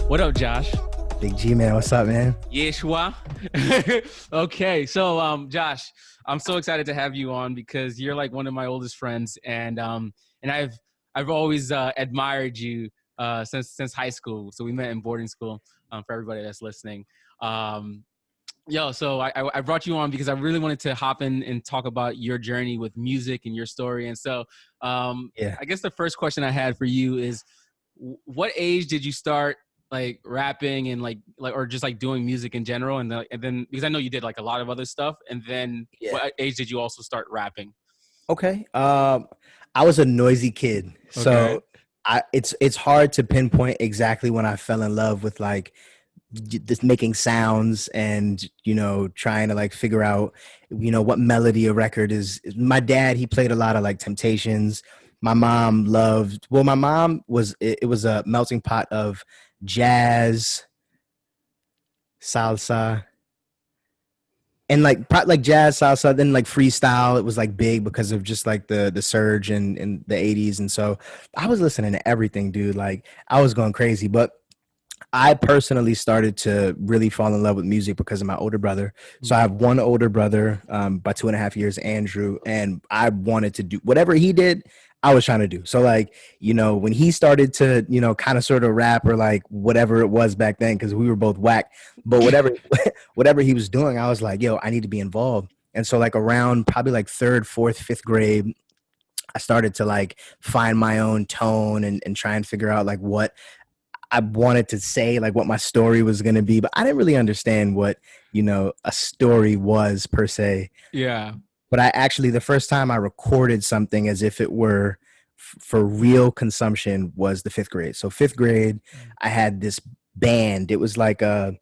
What up, Josh? Big G, man. What's up, man? Yeshua. Okay, so Josh, I'm so excited to have you on because you're like one of my oldest friends, and I've always admired you since high school. So we met in boarding school. For everybody that's listening, um, so I brought you on because I really wanted to hop in and talk about your journey with music and your story. And so, Yeah. I guess the first question I had for you is, what age did you start like rapping and like or just like doing music in general? And then because I know you did like a lot of other stuff. And then Yeah. what age did you also start rapping? Okay. I was a noisy kid, Okay. so it's hard to pinpoint exactly when I fell in love with like just making sounds and trying to like figure out what melody a record is. My dad, he played a lot of like Temptations. My mom loved. Well, my mom was. It was a melting pot of jazz, salsa, and like jazz salsa, then like freestyle. It was like big because of just like the surge in the 80s. And so I was listening to everything, dude. Like I was going crazy. But I personally started to really fall in love with music because of my older brother. So I have one older brother, by 2.5 years, Andrew, and I wanted to do whatever he did. I was trying to do. So like, when he started to, kind of sort of rap or like whatever it was back then, because we were both whack, but whatever he was doing, I was like, yo, I need to be involved. And so like around probably like third, fourth, fifth grade, I started to like find my own tone and try and figure out like what I wanted to say, like what my story was going to be, but I didn't really understand what, a story was per se. Yeah. But I actually, the first time I recorded something as if it were for real consumption was the fifth grade. So fifth grade, I had this band. It was like it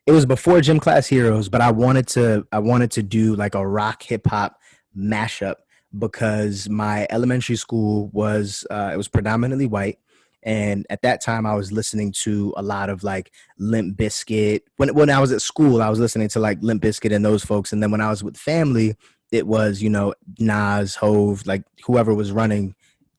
was before Gym Class Heroes, but I wanted to do like a rock hip hop mashup because my elementary school was it was predominantly white. And at that time, I was listening to a lot of like Limp Bizkit. When I was at school, I was listening to like Limp Bizkit and those folks. And then when I was with family, it was, Nas, Hove, like whoever was running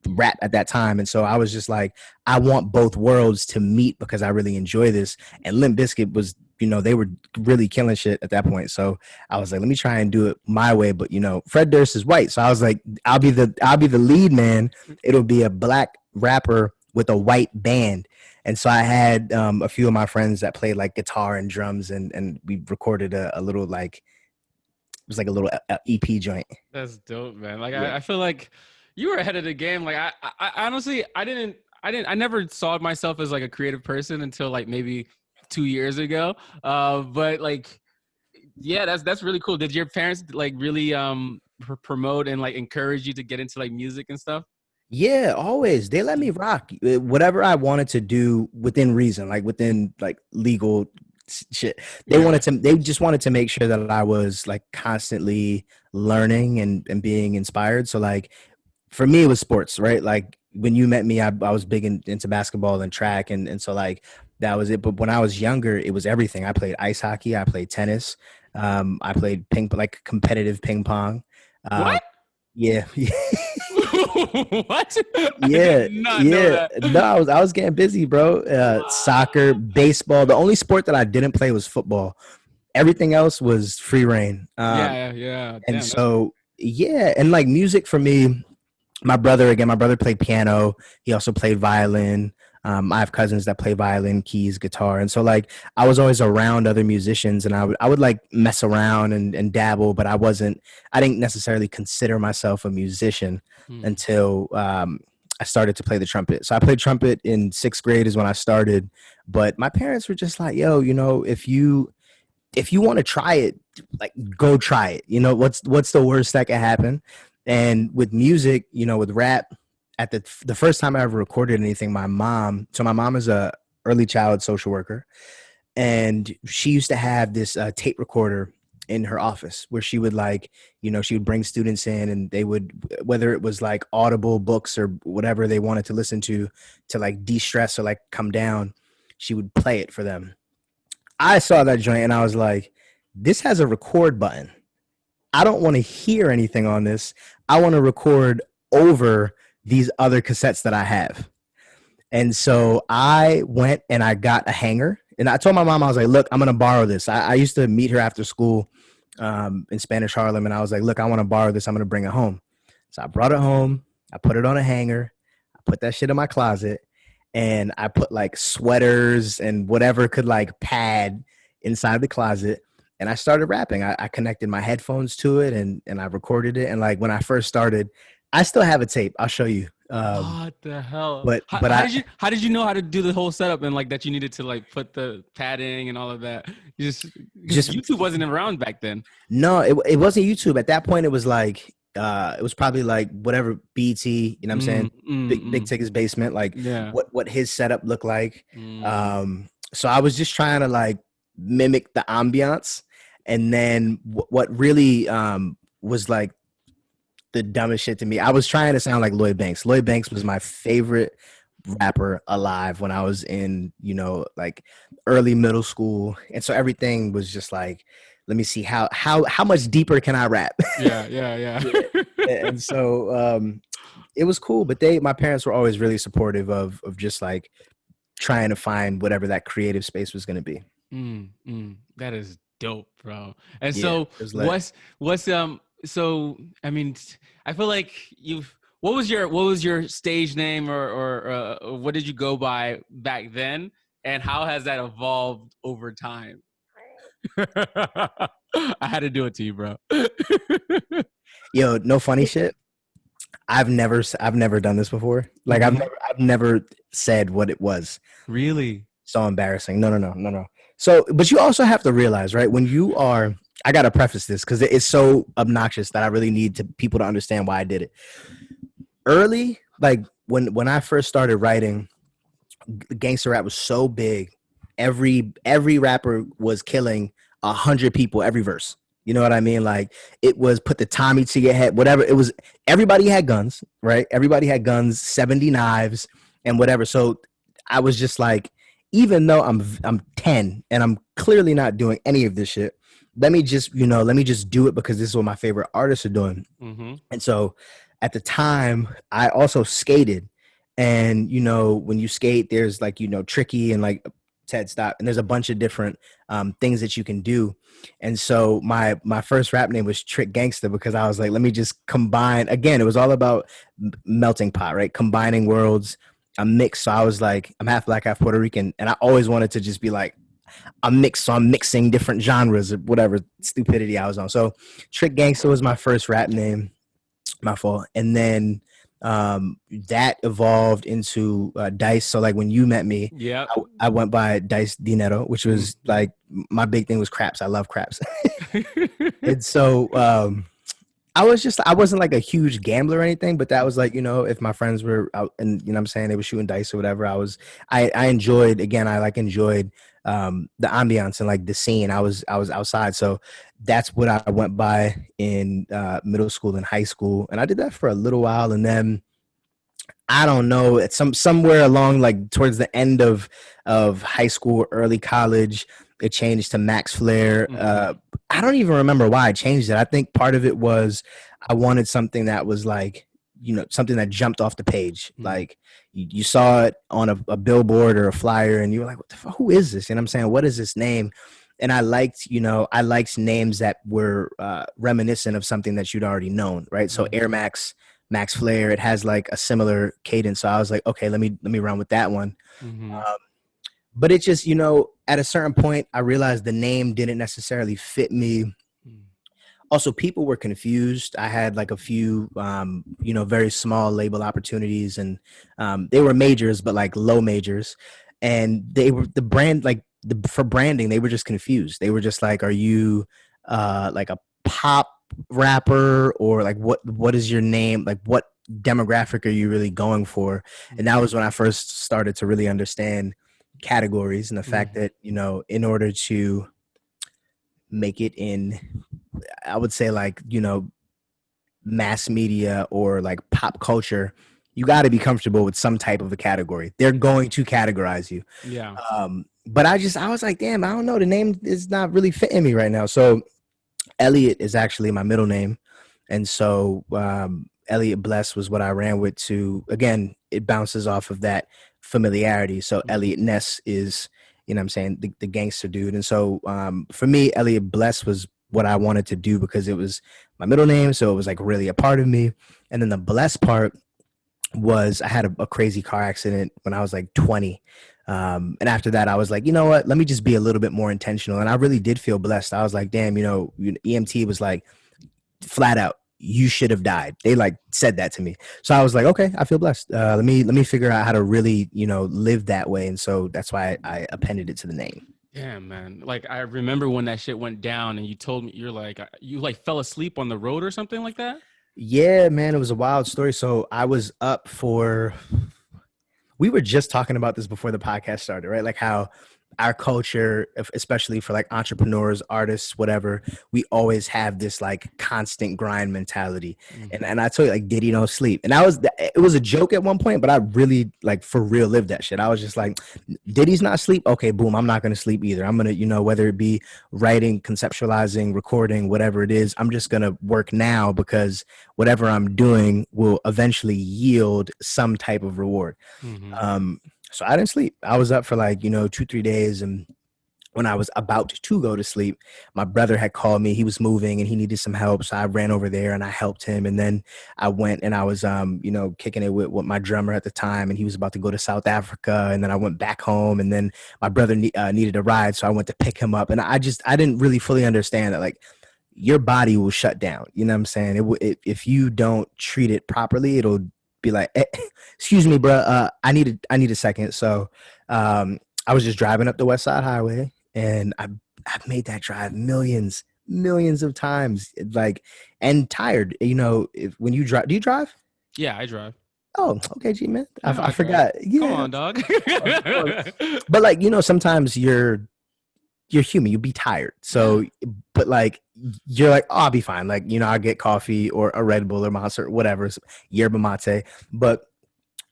rap at that time. And so I was just like, I want both worlds to meet because I really enjoy this. And Limp Bizkit was, they were really killing shit at that point. So I was like, let me try and do it my way. But Fred Durst is white. So I was like, I'll be the lead man. It'll be a black rapper with a white band. And so I had a few of my friends that played like guitar and drums, and we recorded a little like it was like a little EP joint. That's dope, man. Like Yeah. I feel like you were ahead of the game. Like I honestly I never saw myself as like a creative person until like maybe 2 years ago. But like yeah, that's really cool. Did your parents like really promote and like encourage you to get into like music and stuff? Yeah, always. They let me rock whatever I wanted to do within reason, like within like legal shit. Yeah. They just wanted to make sure that I was like constantly learning and being inspired. So like for me, it was sports, right? Like when you met me, I was big into basketball and track. And so like that was it. But when I was younger, it was everything. I played ice hockey. I played tennis. I played like competitive ping pong. Um, What? yeah. What? I did Yeah, not know yeah. that. No, I was getting busy, bro. Soccer, baseball. The only sport that I didn't play was football. Everything else was free reign. Yeah, yeah. And Damn, that's so yeah, and like music for me, my brother played piano. He also played violin. I have cousins that play violin, keys, guitar, and so like I was always around other musicians, and I would like mess around and dabble, but I didn't necessarily consider myself a musician hmm. until I started to play the trumpet. So I played trumpet in sixth grade is when I started, but my parents were just like, "Yo, if you want to try it, like go try it. What's the worst that can happen?" And with music, with rap, at the first time I ever recorded anything, my mom is a early child social worker, and she used to have this tape recorder in her office where she would like, she would bring students in, and they would, whether it was like audible books or whatever they wanted to listen to like de-stress or like come down, she would play it for them. I saw that joint and I was like, this has a record button. I don't want to hear anything on this. I want to record over these other cassettes that I have. And so I went and I got a hanger, and I told my mom, I was like, look, I'm going to borrow this. I used to meet her after school in Spanish Harlem. And I was like, look, I want to borrow this. I'm going to bring it home. So I brought it home. I put it on a hanger. I put that shit in my closet, and I put like sweaters and whatever could like pad inside the closet. And I started rapping. I connected my headphones to it, and I recorded it. And like when I first started, I still have a tape. I'll show you. What the hell? But How did you know how to do the whole setup, and like that you needed to like put the padding and all of that? Just YouTube wasn't around back then. No, it wasn't YouTube. At that point, it was like it was probably like whatever BT, you know what I'm saying? Big Ticket's basement, like what his setup looked like. So I was just trying to like mimic the ambiance. And then what really was like the dumbest shit to me, I was trying to sound like Lloyd Banks. Lloyd Banks was my favorite rapper alive when I was in, you know, like early middle school. And so everything was just like, let me see how much deeper can I rap? Yeah. And so it was cool, but my parents were always really supportive of just like trying to find whatever that creative space was going to be. That is dope, bro. And so so I mean, I feel like what was your stage name, or what did you go by back then, and how has that evolved over time? I had to do it to you, bro. Yo, no funny shit. I've never done this before. Like I've never said what it was. Really? So embarrassing. No. So, but you also have to realize, right? When you are, I got to preface this because it's so obnoxious that I really need people to understand why I did it. Early, like when I first started writing, gangster rap was so big. Every rapper was killing 100 people every verse. You know what I mean? Like it was put the Tommy to your head, whatever it was. Everybody had guns, right? Everybody had guns, 70 knives and whatever. So I was just like, even though I'm 10 and I'm clearly not doing any of this shit, let me just do it because this is what my favorite artists are doing. And so at the time I also skated, and, you know, when you skate, there's like, you know, Tricky and like Ted Stop, and there's a bunch of different things that you can do. And so my first rap name was Trick Gangsta because I was like, let me just combine. Again, it was all about melting pot, right? Combining worlds, a mix. So I was like, I'm half black, half Puerto Rican, and I always wanted to just be like a mix. So I'm mixing different genres or whatever stupidity I was on. So Trick Gangsta was my first rap name, my fault. And then that evolved into Dice. So like when you met me, I went by Dice Dinero, which was like my big thing was craps. I love craps. And so I wasn't like a huge gambler or anything, but that was like, you know, if my friends were out and, you know what I'm saying, they were shooting dice or whatever, I enjoyed the ambiance and like the scene. I was outside. So that's what I went by in middle school and high school. And I did that for a little while. And then I don't know, it's somewhere along like towards the end of high school, early college, it changed to Max Flair. I don't even remember why I changed it. I think part of it was I wanted something that was like, you know, something that jumped off the page. Like you saw it on a billboard or a flyer and you were like, what the fuck, who is this? And I'm saying, what is this name? And I liked names that were reminiscent of something that you'd already known, right? So Air Max, Max Flair, it has like a similar cadence. So I was like, okay, let me run with that one. But it just, you know, at a certain point, I realized the name didn't necessarily fit me. Also, people were confused. I had like a few, you know, very small label opportunities, and they were majors, but like low majors. And they were the brand, like for branding, they were just confused. They were just like, are you like a pop rapper, or like what is your name? Like what demographic are you really going for? And that was when I first started to really understand categories and the fact that, you know, in order to make it in, I would say like, you know, mass media or like pop culture, you got to be comfortable with some type of a category. They're going to categorize you. But I was like, damn, I don't know, the name is not really fitting me right now. So Elliot is actually my middle name. And so Elliot Bless was what I ran with. To again, it bounces off of that familiarity. So Elliot Ness is, you know what I'm saying, the gangster dude. And so for me, Elliot Bless was what I wanted to do because it was my middle name. So it was like really a part of me. And then the Bless part was I had a crazy car accident when I was like 20. And after that, I was like, you know what? Let me just be a little bit more intentional. And I really did feel blessed. I was like, damn, EMT was like flat out, you should have died. They like said that to me. So I was like, okay, I feel blessed. Let me figure out how to really, live that way. And so that's why I appended it to the name. Yeah, man. Like I remember when that shit went down and you told me you like fell asleep on the road or something like that. Yeah, man, it was a wild story. So I was up for, we were just talking about this before the podcast started, right? Like how our culture, especially for like entrepreneurs, artists, whatever, we always have this like constant grind mentality. And I told you, like, Diddy don't sleep. And it was a joke at one point, but I really like for real lived that shit. I was just like, Diddy's not sleep. Okay, boom. I'm not going to sleep either. I'm going to, whether it be writing, conceptualizing, recording, whatever it is, I'm just going to work now because whatever I'm doing will eventually yield some type of reward. So I didn't sleep. I was up for like, 2-3 days. And when I was about to go to sleep, my brother had called me. He was moving and he needed some help. So I ran over there and I helped him. And then I went and I was, kicking it with my drummer at the time. And he was about to go to South Africa. And then I went back home. And then my brother needed a ride. So I went to pick him up. And I didn't really fully understand that, like, your body will shut down. You know what I'm saying? If you don't treat it properly, it'll be like, excuse me, bro. I need a second. So I was just driving up the West Side Highway, and I've made that drive millions of times, like, and tired. When you drive, do you drive? Yeah, I drive. Oh, okay, G man. Yeah, I forgot. Yeah. Come on, dog. But like, sometimes you're human, you'll be tired. So, but like, you're like, oh, I'll be fine. Like, I'll get coffee or a Red Bull or Monster or whatever, yerba mate. But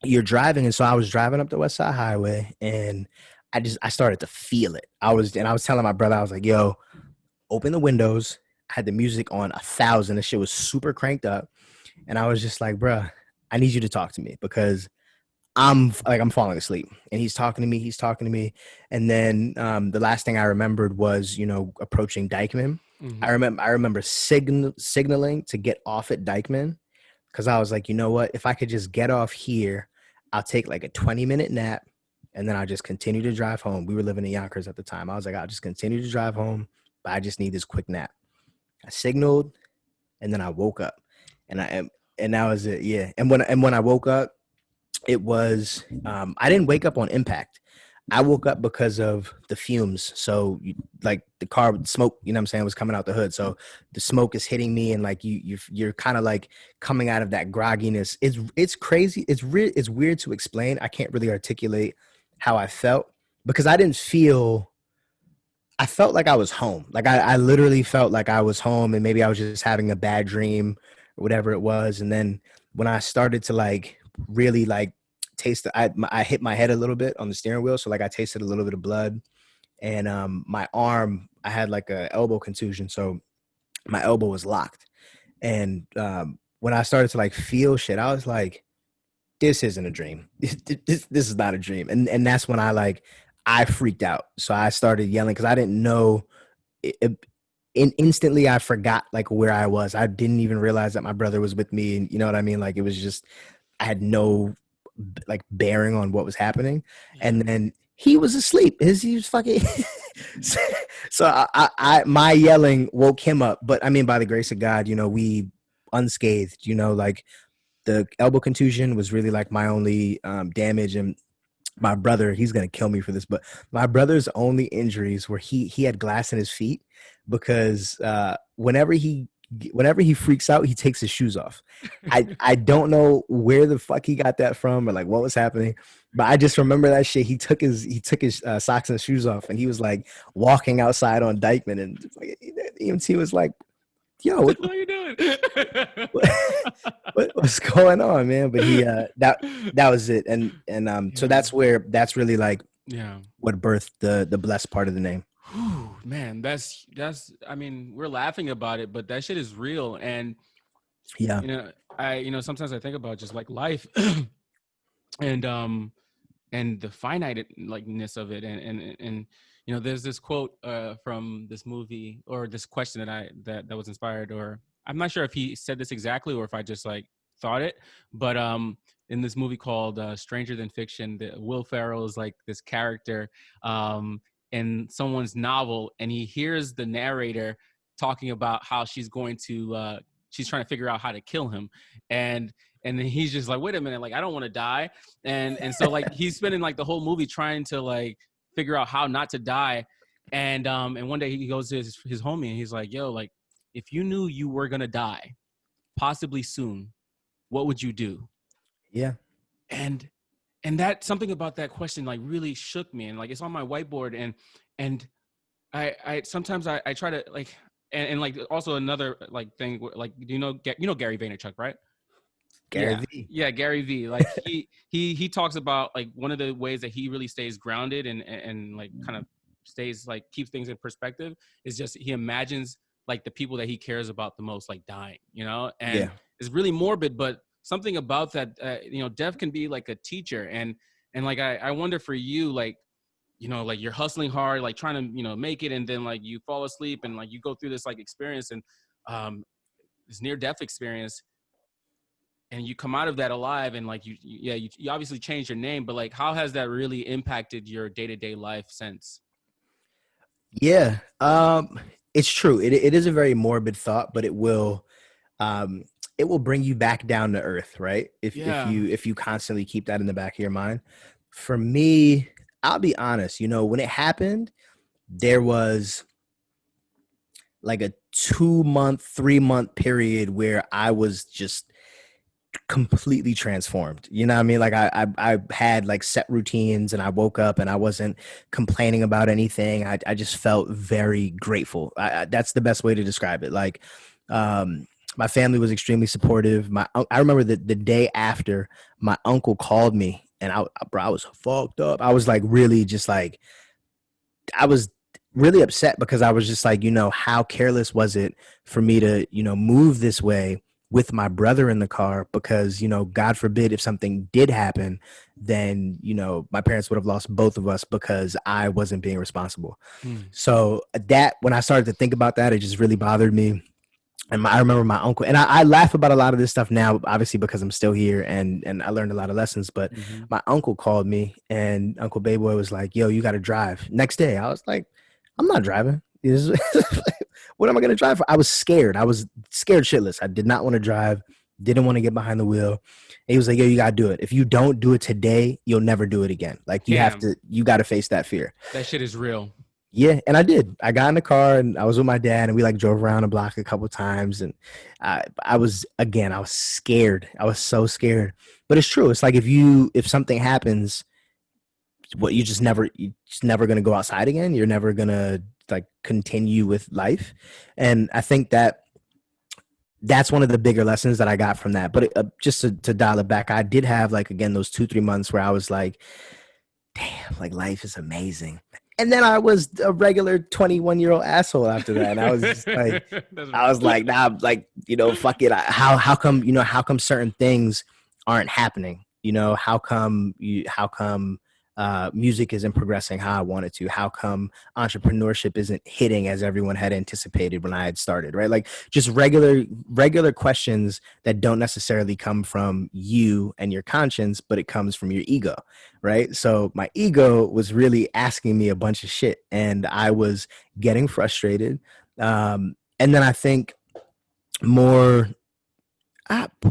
you're driving. And so I was driving up the West Side Highway and I started to feel it. I was telling my brother, I was like, yo, open the windows. I had the music on 1,000. The shit was super cranked up. And I was just like, bruh, I need you to talk to me because I'm falling asleep. And he's talking to me. And then the last thing I remembered was, approaching Dykeman. I remember signaling to get off at Dykeman because I was like, you know what? If I could just get off here, I'll take like a 20-minute nap and then I'll just continue to drive home. We were living in Yonkers at the time. I was like, I'll just continue to drive home, but I just need this quick nap. I signaled and then I woke up and that was it. Yeah. And when I woke up, it was, I didn't wake up on impact. I woke up because of the fumes. So like the car smoke, was coming out the hood. So the smoke is hitting me and like you're kind of like coming out of that grogginess. It's crazy. It's weird to explain. I can't really articulate how I felt because I felt like I was home. Like I literally felt like I was home and maybe I was just having a bad dream or whatever it was. And then when I started to like really like taste, I hit my head a little bit on the steering wheel. So like I tasted a little bit of blood and my arm, I had like a elbow contusion. So my elbow was locked. And when I started to like feel shit, I was like, this isn't a dream. This is not a dream. And that's when I freaked out. So I started yelling because I didn't know. Instantly, I forgot like where I was. I didn't even realize that my brother was with me. And you know what I mean? Like it was just, I had no like bearing on what was happening. And then he was asleep. He was fucking. So I my yelling woke him up. But I mean, by the grace of God, we unscathed. Like the elbow contusion was really like my only damage. And my brother, he's gonna kill me for this, but my brother's only injuries were he had glass in his feet because whenever he freaks out, he takes his shoes off. I don't know where the fuck he got that from or like what was happening, but I just remember that shit. He took his socks and shoes off, and he was like walking outside on Dykeman, and like, EMT was like, "Yo, what are you doing? what's going on, man?" But he that was it, and so that's really like what birthed the Blessed part of the name. Whew, man, that's I mean, we're laughing about it, but that shit is real. And sometimes I think about just like life and and the finite likeness of it, and there's this quote from this movie, or this question that was inspired, or I'm not sure if he said this exactly or if I just like thought it, but in this movie called Stranger Than Fiction, Will Ferrell is like this character in someone's novel, and he hears the narrator talking about how she's trying to figure out how to kill him, and and then he's just like, wait a minute, like I don't want to die, and so like he's spending like the whole movie trying to like figure out how not to die, and one day he goes to his homie and he's like, yo, like if you knew you were gonna die, possibly soon, what would you do? Yeah. And that something about that question like really shook me, and like it's on my whiteboard, and I sometimes I try to like, and like also another like thing, like Gary Vaynerchuk, right? Gary V. Yeah, Gary V. Like he talks about like one of the ways that he really stays grounded and like kind of stays like keeps things in perspective is just he imagines like the people that he cares about the most like dying, and Yeah. it's really morbid, but something about that, death can be like a teacher, and like I wonder for you, like like you're hustling hard, like trying to make it, and then like you fall asleep and like you go through this like experience and this near death experience, and you come out of that alive, and like you obviously changed your name, but like how has that really impacted your day-to-day life since? Yeah. It's true. It is a very morbid thought, but um, it will bring you back down to earth, right? Yeah. If you constantly keep that in the back of your mind. For me, I'll be honest, when it happened, there was like a 2-month, 3-month period where I was just completely transformed. You know what I mean? Like I had like set routines, and I woke up and I wasn't complaining about anything. I just felt very grateful. That's the best way to describe it. Like, my family was extremely supportive. I remember the day after, my uncle called me, and I was fucked up. I was like really just like, I was really upset because I was just like, how careless was it for me to, move this way with my brother in the car, because, God forbid if something did happen, then, my parents would have lost both of us because I wasn't being responsible. Hmm. So that, when I started to think about that, it just really bothered me. And I remember my uncle, and I laugh about a lot of this stuff now, obviously because I'm still here and I learned a lot of lessons. But Mm-hmm. my uncle called me, and Uncle Bayboy was like, "Yo, you got to drive." Next day, I was like, "I'm not driving. What am I going to drive for?" I was scared. I was scared shitless. I did not want to drive. Didn't want to get behind the wheel. And he was like, "Yo, you got to do it. If you don't do it today, you'll never do it again. Like you got to face that fear." That shit is real. Yeah, and I did. I got in the car and I was with my dad, and we like drove around the block a couple times, and I was scared. I was so scared. But it's true. It's like if something happens, you're just never gonna go outside again. You're never gonna like continue with life. And I think that's one of the bigger lessons that I got from that. But just to dial it back, I did have like, again, those 2-3 months where I was like, damn, like life is amazing. And then I was a regular 21-year-old asshole after that. And I was just like, nah, like, fuck it. How come certain things aren't happening? How come music isn't progressing how I wanted to? How come entrepreneurship isn't hitting as everyone had anticipated when I had started, right? Like just regular questions that don't necessarily come from you and your conscience, but it comes from your ego, right? So my ego was really asking me a bunch of shit, and I was getting frustrated. And then I think more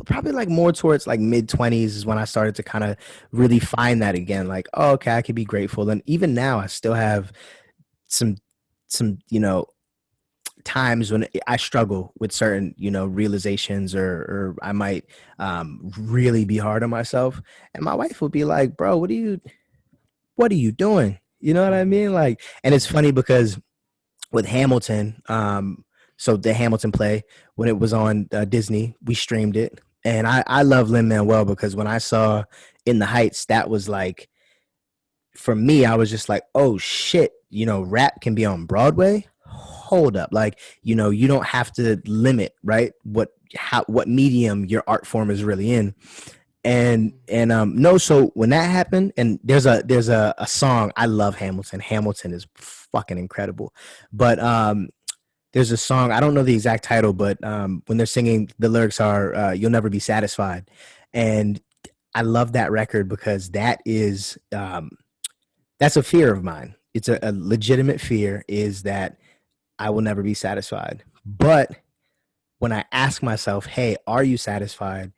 probably like more towards like mid-20s is when I started to kind of really find that again, like, oh, okay, I could be grateful. And even now I still have some times when I struggle with certain realizations, or I might really be hard on myself, and my wife will be like, bro, what are you doing? You know what I mean? Like, and it's funny because with Hamilton, so the Hamilton play, when it was on Disney, we streamed it. And I love Lin-Manuel because when I saw In the Heights, that was like, for me, I was just like, oh shit, rap can be on Broadway? hold up, like, you don't have to limit, right, what medium your art form is really in. And no, so when that happened, and there's a song, I love Hamilton is fucking incredible, but there's a song, I don't know the exact title, but when they're singing, the lyrics are "You'll never be satisfied," and I love that record because that's a fear of mine. It's a legitimate fear, is that I will never be satisfied. But when I ask myself, hey, are you satisfied?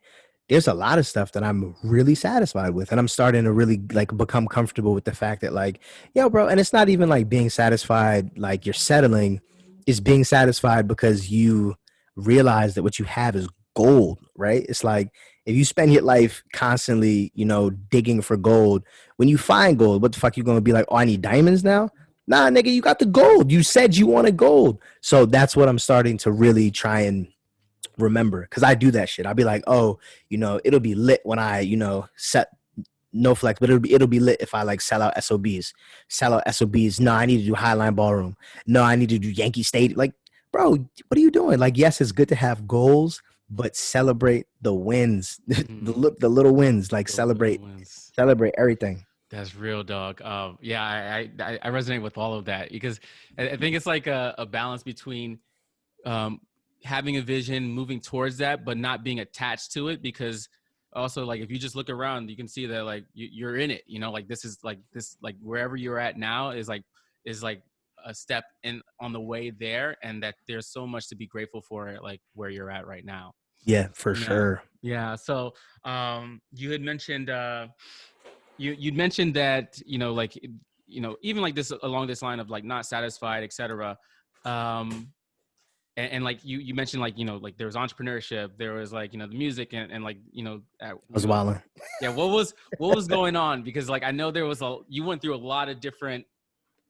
There's a lot of stuff that I'm really satisfied with. And I'm starting to really like become comfortable with the fact that, like, yo, bro, and it's not even like being satisfied, like you're settling, is being satisfied because you realize that what you have is gold, right? It's like, if you spend your life constantly, digging for gold, when you find gold, what the fuck you gonna be like, oh, I need diamonds now? Nah, nigga, you got the gold. You said you wanted gold. So that's what I'm starting to really try and remember, because I do that shit. I'll be like, oh, it'll be lit when I, set no flex, but it'll be lit if I like sell out SOBs. Sell out SOBs. No, I need to do Highline Ballroom. No, I need to do Yankee Stadium. Like, bro, what are you doing? Like, yes, it's good to have goals, but celebrate the wins, the little wins. Like, celebrate everything. That's real, dog. Yeah, I resonate with all of that, because I think it's like a balance between having a vision, moving towards that, but not being attached to it. Because also, like, if you just look around, you can see that, like, you're in it, like this, like wherever you're at now is like a step in on the way there, and that there's so much to be grateful for, like where you're at right now. Yeah, for sure. Yeah. So you had mentioned you'd mentioned that, like, even like this, along this line of like not satisfied, etc. And like you mentioned, like, like there was entrepreneurship, there was like, the music, and like, I was wilding. Yeah. What was going on? Because like, I know you went through a lot of different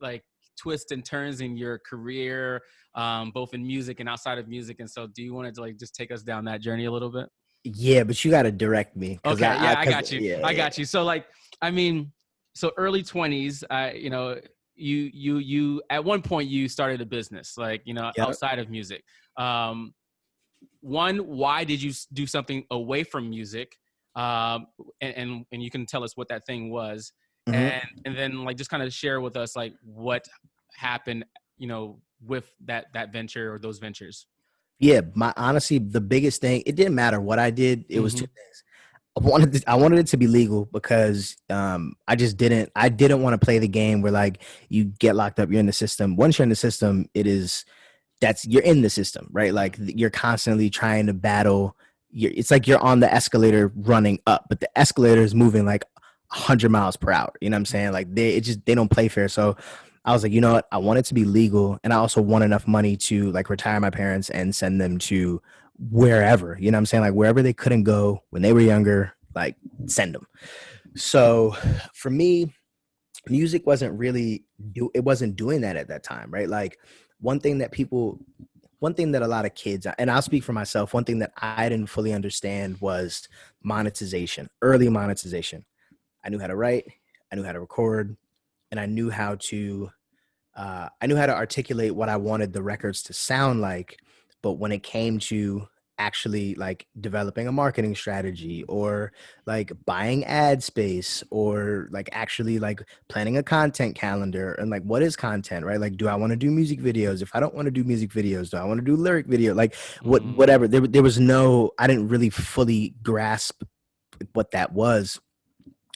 like twists and turns in your career, both in music and outside of music. And so do you want to like just take us down that journey a little bit? Yeah, but you got to direct me. Okay. I got you. Yeah, I got you. So like, I mean, so early 20s, you at one point you started a business, like, yep, outside of music. One, why did you do something away from music? And you can tell us what that thing was. And then like just kind of share with us like what happened, with that venture or those ventures. Yeah, honestly, the biggest thing, it didn't matter what I did. It was two things. I wanted it to be legal, because I didn't want to play the game where like you get locked up, you're in the system. Once you're in the system, you're in the system, right? Like, you're constantly trying to battle. It's like you're on the escalator running up, but the escalator is moving like 100 miles per hour. You know what I'm saying? Like, they don't play fair. So I was like, you know what? I want it to be legal, and I also want enough money to like retire my parents and send them to wherever, you know what I'm saying? Like, wherever they couldn't go when they were younger, like, send them. So for me, music wasn't doing that at that time, right? Like, one thing that a lot of kids, and I'll speak for myself, one thing that I didn't fully understand was monetization, early monetization. I knew how to write, I knew how to record, and I knew how to articulate what I wanted the records to sound like. But when it came to actually like developing a marketing strategy, or like buying ad space, or like actually like planning a content calendar, and like, what is content, right? Like, do I want to do music videos? If I don't want to do music videos, do I want to do lyric video? Like, whatever. There was no, I didn't really fully grasp what that was.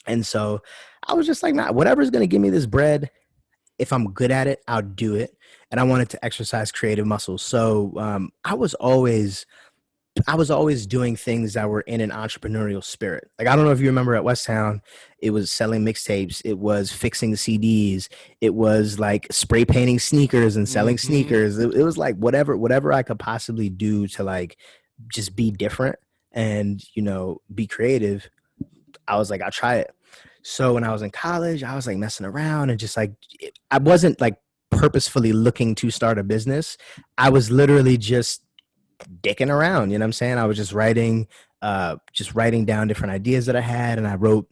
And so I was just like, nah, whatever's going to give me this bread, if I'm good at it, I'll do it. And I wanted to exercise creative muscles. So I was always doing things that were in an entrepreneurial spirit. Like, I don't know if you remember at West Town, it was selling mixtapes. It was fixing CDs. It was like spray painting sneakers and selling sneakers. It was like whatever I could possibly do to like just be different and, be creative. I was like, I'll try it. So when I was in college, I was like messing around and just like, I wasn't like purposefully looking to start a business. I was literally just dicking around, you know what I'm saying? I was just writing down different ideas that I had, and I wrote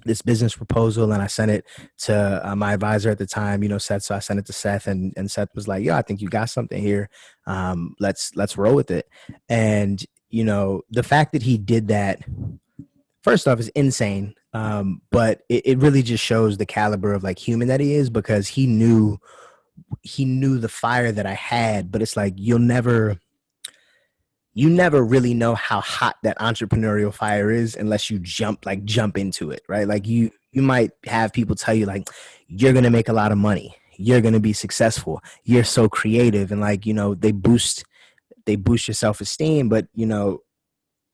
this business proposal, and I sent it to my advisor at the time, Seth. So I sent it to Seth, and Seth was like, "Yo, I think you got something here. Let's roll with it." And the fact that he did that, first off, is insane. But it really just shows the caliber of like human that he is, because he knew the fire that I had. But it's like you never really know how hot that entrepreneurial fire is unless you jump into it, right? Like you might have people tell you like, you're going to make a lot of money, you're going to be successful, you're so creative, and like, they boost your self-esteem. But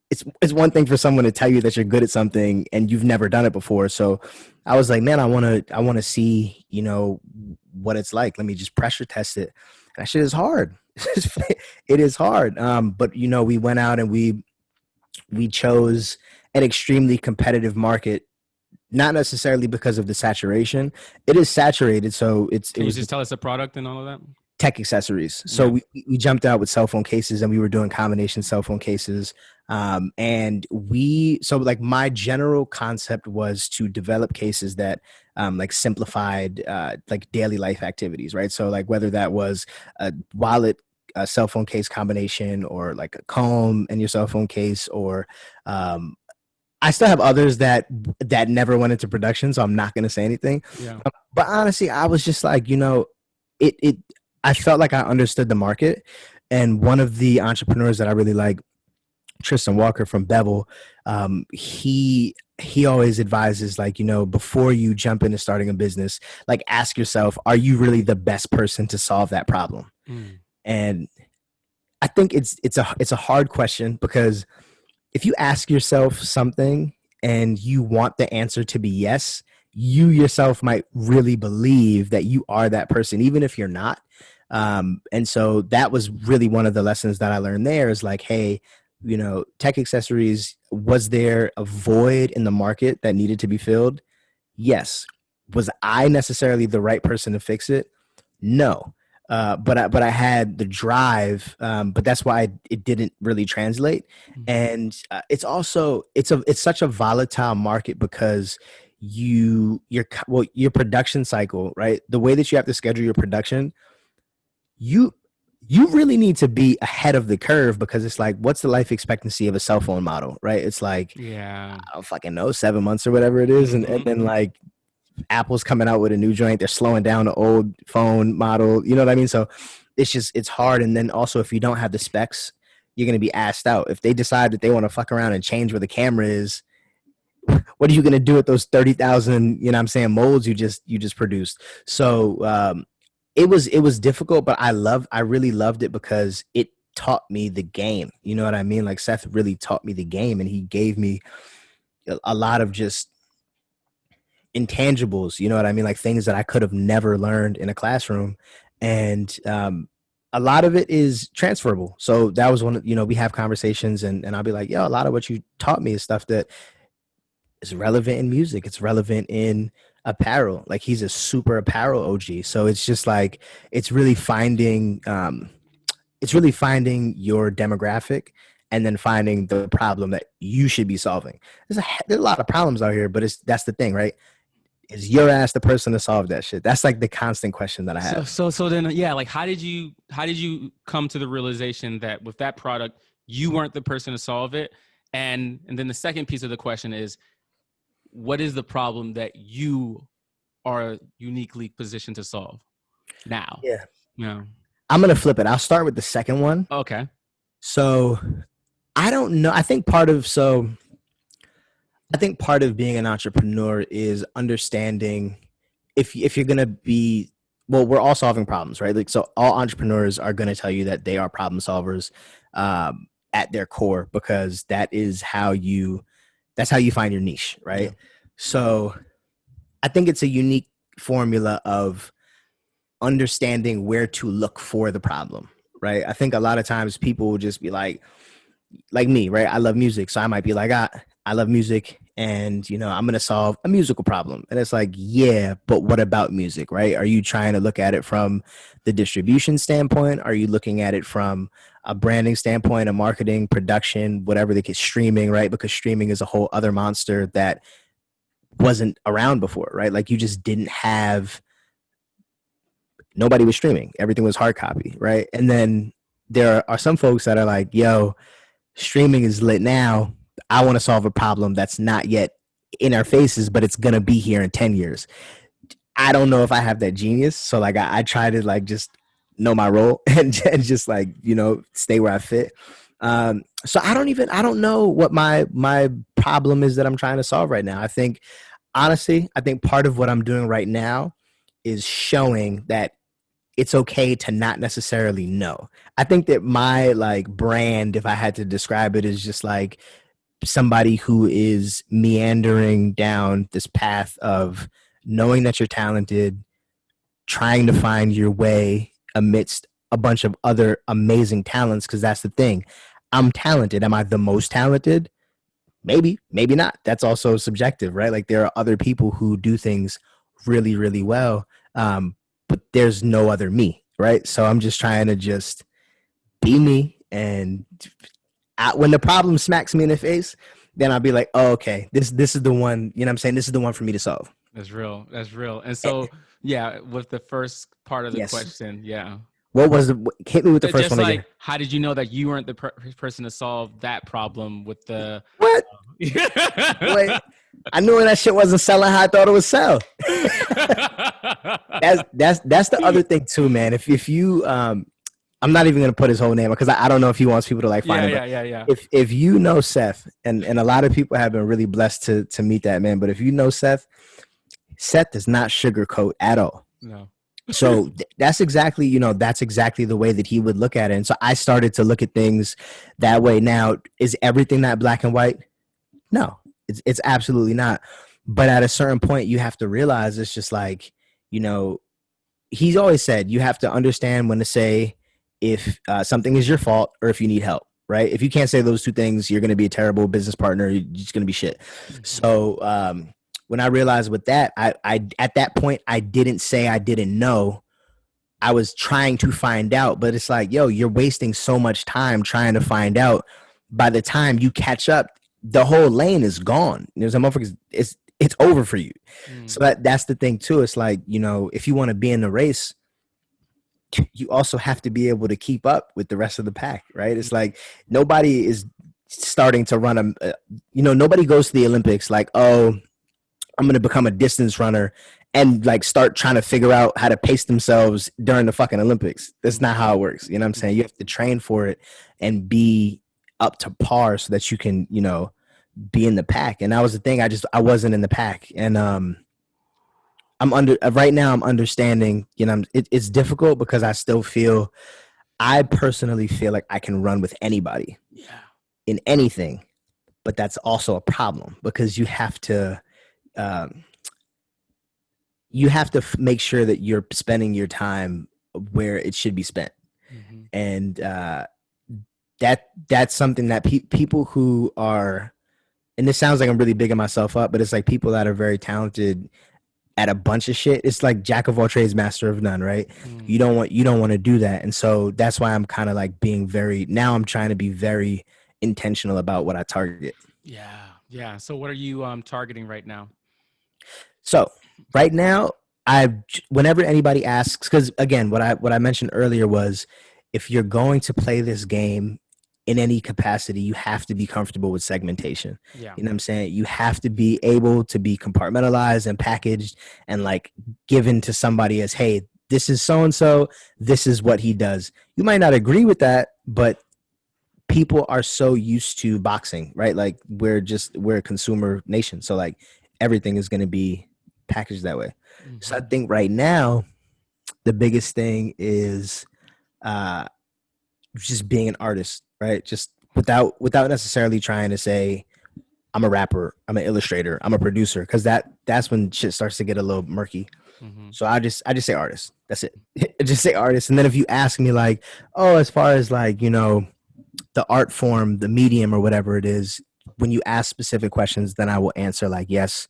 it's one thing for someone to tell you that you're good at something and you've never done it before. So I was like, man, I want to see, what it's like. Let me just pressure test it. And that shit is hard. It is hard. But we went out and we chose an extremely competitive market, not necessarily because of the saturation. It is saturated. So Can you just tell us the product and all of that? Tech accessories. So we jumped out with cell phone cases, and we were doing combination cell phone cases. So my general concept was to develop cases that like simplified like daily life activities, right? So like whether that was a wallet, a cell phone case combination, or like a comb in your cell phone case, or I still have others that never went into production, so I'm not going to say anything. Yeah. But honestly, I was just like, I felt like I understood the market. And one of the entrepreneurs that I really like, Tristan Walker from Bevel, he always advises, like, before you jump into starting a business, like, ask yourself, are you really the best person to solve that problem? And I think it's a hard question, because if you ask yourself something and you want the answer to be yes, you yourself might really believe that you are that person, even if you're not. And so that was really one of the lessons that I learned there, is like, hey, tech accessories, was there a void in the market that needed to be filled? Yes. Was I necessarily the right person to fix it? No. But I had the drive, but that's why it didn't really translate. And it's also it's such a volatile market, because your production cycle, right? The way that you have to schedule your production, you really need to be ahead of the curve, because it's like, what's the life expectancy of a cell phone model, right? It's like, I don't fucking know, 7 months or whatever it is. And then like Apple's coming out with a new joint, they're slowing down the old phone model, you know what I mean? So it's hard. And then also, if you don't have the specs, you're going to be asked out. If they decide that they want to fuck around and change where the camera is, what are you going to do with those 30,000, molds you just produced? So it was difficult, but I really loved it, because it taught me the game. You know what I mean? Like, Seth really taught me the game, and he gave me a lot of just intangibles, you know what I mean? Like, things that I could have never learned in a classroom. And a lot of it is transferable. So that was one, we have conversations, and I'll be like, yo, a lot of what you taught me is stuff that is relevant in music. It's relevant in apparel. Like, he's a super apparel OG. So it's just like, it's really finding your demographic, and then finding the problem that you should be solving. There's a lot of problems out here, but that's the thing, right? Is your ass the person to solve that shit? That's like the constant question that I have. So then, yeah, like, how did you come to the realization that with that product, you weren't the person to solve it? And then the second piece of the question is, what is the problem that you are uniquely positioned to solve now? Yeah. I'm going to flip it. I'll start with the second one. Okay. So I don't know. I think part of being an entrepreneur is understanding if you're going to be, well, we're all solving problems, right? Like, so all entrepreneurs are going to tell you that they are problem solvers at their core, because that's how you find your niche, right? Yeah. So I think it's a unique formula of understanding where to look for the problem, right? I think a lot of times people will just be like me, right? I love music. So I might be like, I love music, and, I'm going to solve a musical problem. And it's like, yeah, but what about music, right? Are you trying to look at it from the distribution standpoint? Are you looking at it from a branding standpoint, a marketing, production, whatever the case, streaming, right? Because streaming is a whole other monster that wasn't around before, right? Like you just didn't have, nobody was streaming. Everything was hard copy, right? And then there are some folks that are like, yo, streaming is lit now. I want to solve a problem that's not yet in our faces, but it's going to be here in 10 years. I don't know if I have that genius. So like, I try to like just know my role and just like, you know, stay where I fit. So I don't know what my problem is that I'm trying to solve right now. I think, honestly, I think part of what I'm doing right now is showing that it's okay to not necessarily know. I think that my like brand, if I had to describe it, is just like somebody who is meandering down this path of knowing that you're talented, trying to find your way amidst a bunch of other amazing talents. Because that's the thing. I'm talented. Am I the most talented? Maybe, maybe not. That's also subjective, right? Like there are other people who do things really, really well. But there's no other me, right? So I'm just trying to just be me. And when the problem smacks me in the face, then I'll be like, oh, okay, this is the one, you know what I'm saying? This is the one for me to solve. That's real. That's real. And so, yeah, with the first part of the Yes. question, yeah. What was hit me with the first Just one like, again. how did you know that you weren't the person to solve that problem with the? What? Wait, I knew that shit wasn't selling how I thought it would sell. That's the other thing too, man. If you I'm not even gonna put his whole name because I don't know if he wants people to like find him. Yeah. If you know Seth, and a lot of people have been really blessed to meet that man, but if you know Seth does not sugarcoat at all. No. So that's exactly the way that he would look at it. And so I started to look at things that way. Now, is everything that black and white? No, it's absolutely not. But at a certain point, you have to realize it's just like, you know, he's always said you have to understand when to say if something is your fault or if you need help, right? If you can't say those two things, you're going to be a terrible business partner. You're just going to be shit. Mm-hmm. So when I realized with that, I at that point, I didn't say I didn't know. I was trying to find out, but it's like, yo, you're wasting so much time trying to find out. By the time you catch up, the whole lane is gone. There's a motherfucker. It's over for you. So that's the thing too. It's like, you know, if you want to be in the race, you also have to be able to keep up with the rest of the pack, right? It's like nobody is starting to run nobody goes to the Olympics like, oh, I'm going to become a distance runner and like start trying to figure out how to pace themselves during the fucking Olympics. That's not how it works. You know what I'm saying? You have to train for it and be up to par so that you can, you know, be in the pack. And that was the thing. I wasn't in the pack. And right now I'm understanding, you know, it's difficult because I personally feel like I can run with anybody in anything, but that's also a problem because you have to make sure that you're spending your time where it should be spent. Mm-hmm. And that's something that people who are, and this sounds like I'm really bigging myself up, but it's like people that are very talented at a bunch of shit. It's like jack of all trades, master of none, right? Mm. You don't want to do that. And so that's why I'm kind of like I'm trying to be very intentional about what I target. Yeah. So what are you targeting right now? So right now, whenever anybody asks, because again, what I mentioned earlier was, if you're going to play this game in any capacity, you have to be comfortable with segmentation. Yeah. You know what I'm saying? You have to be able to be compartmentalized and packaged and like given to somebody as, hey, this is so-and-so, this is what he does. You might not agree with that, but people are so used to boxing, right? Like we're a consumer nation. So like everything is going to be packaged that way. Mm-hmm. So I think right now, the biggest thing is just being an artist, right? Just without necessarily trying to say I'm a rapper, I'm an illustrator, I'm a producer, because that's when shit starts to get a little murky. Mm-hmm. So I just say artist. That's it. Just say artist. And then if you ask me like, oh, as far as like, you know, the art form, the medium or whatever it is, when you ask specific questions, then I will answer like, yes,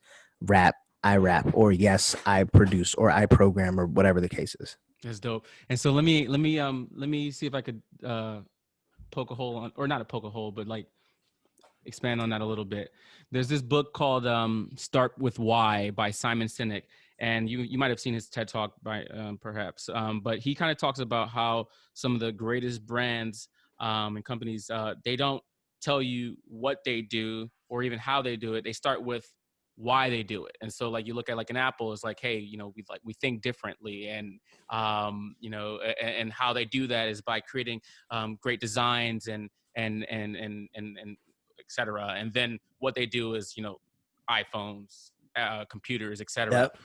I rap, or yes, I produce, or I program, or whatever the case is. That's dope. And so let me see if I could poke a hole on, or not a poke a hole, but like expand on that a little bit. There's this book called Start with Why by Simon Sinek. And you might have seen his TED Talk by perhaps, but he kind of talks about how some of the greatest brands and companies, they don't tell you what they do or even how they do it. They start with why they do it. And so like you look at like an Apple is like, hey, we think differently. And and how they do that is by creating great designs and et cetera. And then what they do is, iPhones, computers, et cetera. Yep.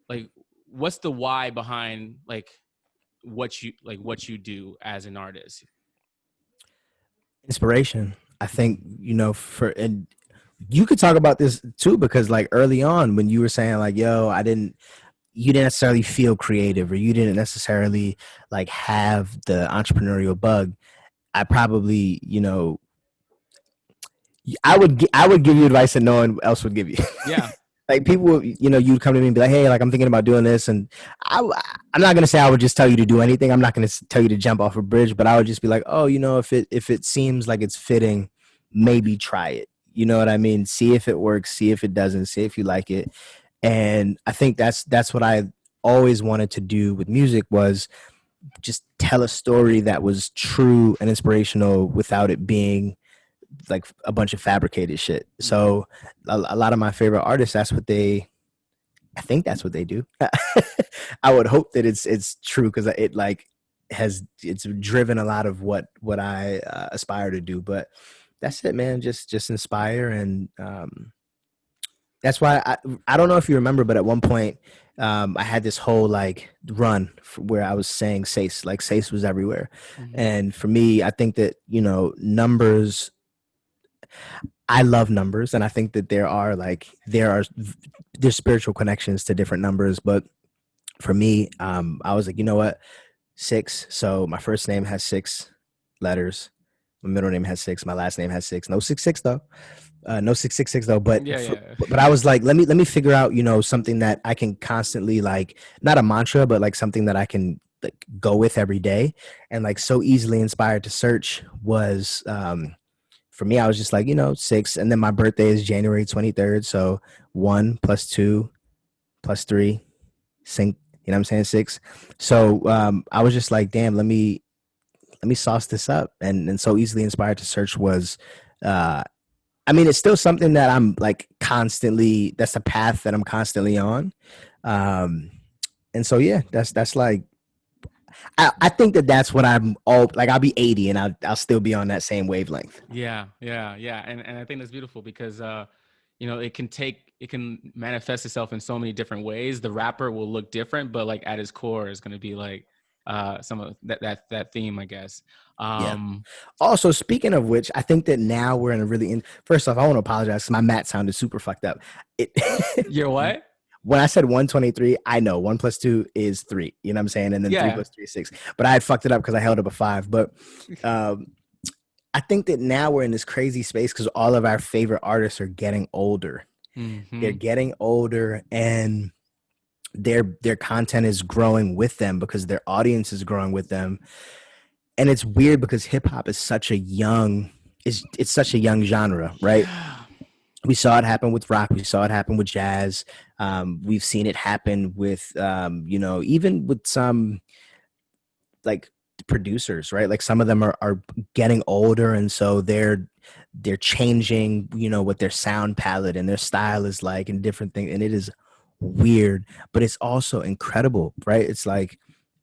Like, what's the why behind what you do as an artist? Inspiration. I think, and you could talk about this too, because like early on when you were saying like, yo, you didn't necessarily feel creative, or you didn't necessarily like have the entrepreneurial bug. I probably, I would give you advice that no one else would give you. Yeah. Like people, you'd come to me and be like, hey, like I'm thinking about doing this. And I'm not going to say I would just tell you to do anything. I'm not going to tell you to jump off a bridge, but I would just be like, oh, if it seems like it's fitting, maybe try it. You know what I mean? See if it works, see if it doesn't, see if you like it. And I think that's what I always wanted to do with music, was just tell a story that was true and inspirational without it being like a bunch of fabricated shit. So a lot of my favorite artists, I think that's what they do. I would hope that it's true, because it's driven a lot of what I aspire to do. But that's it, man. Just inspire. And that's why I don't know if you remember, but at one point I had this whole like run where I was saying Sace, like Sace was everywhere. Mm-hmm. And for me, I think that, numbers, I love numbers, and I think that there's spiritual connections to different numbers. But for me, I was like, you know what, 6. So my first name has 6 letters. My middle name has 6. My last name has 6. No 666 though. No 666 though. But but I was like, let me figure out, something that I can constantly, like, not a mantra, but like something that I can like go with every day. And like So Easily Inspired to Search was for me, I was just like, 6. And then my birthday is January 23rd. So 1 + 2 + 3, sync, you know what I'm saying? 6. So I was just like, damn, let me sauce this up. And So Easily Inspired to Search was, it's still something that I'm like constantly, that's a path that I'm constantly on. And so, yeah, that's like, I think that what I'm all like. I'll be 80 and I'll still be on that same wavelength. Yeah. And I think that's beautiful because, it can manifest itself in so many different ways. The rapper will look different, but like at his core is going to be like some of that theme, I guess. Yeah. Also, speaking of which, I think that now we're in a really first off, I want to apologize because my mat sounded super fucked up. You're what? When I said 123, I know 1 + 2 is 3. You know what I'm saying? And then 3 + 3 is 6. But I had fucked it up because I held up a 5. But I think that now we're in this crazy space because all of our favorite artists are getting older. Mm-hmm. They're getting older, and their content is growing with them because their audience is growing with them. And it's weird because hip hop is such a young genre, right? Yeah. We saw it happen with rock. We saw it happen with jazz. We've seen it happen with, even with some like producers, right? Like some of them are getting older. And so they're changing, what their sound palette and their style is like and different things. And it is weird, but it's also incredible, right? It's like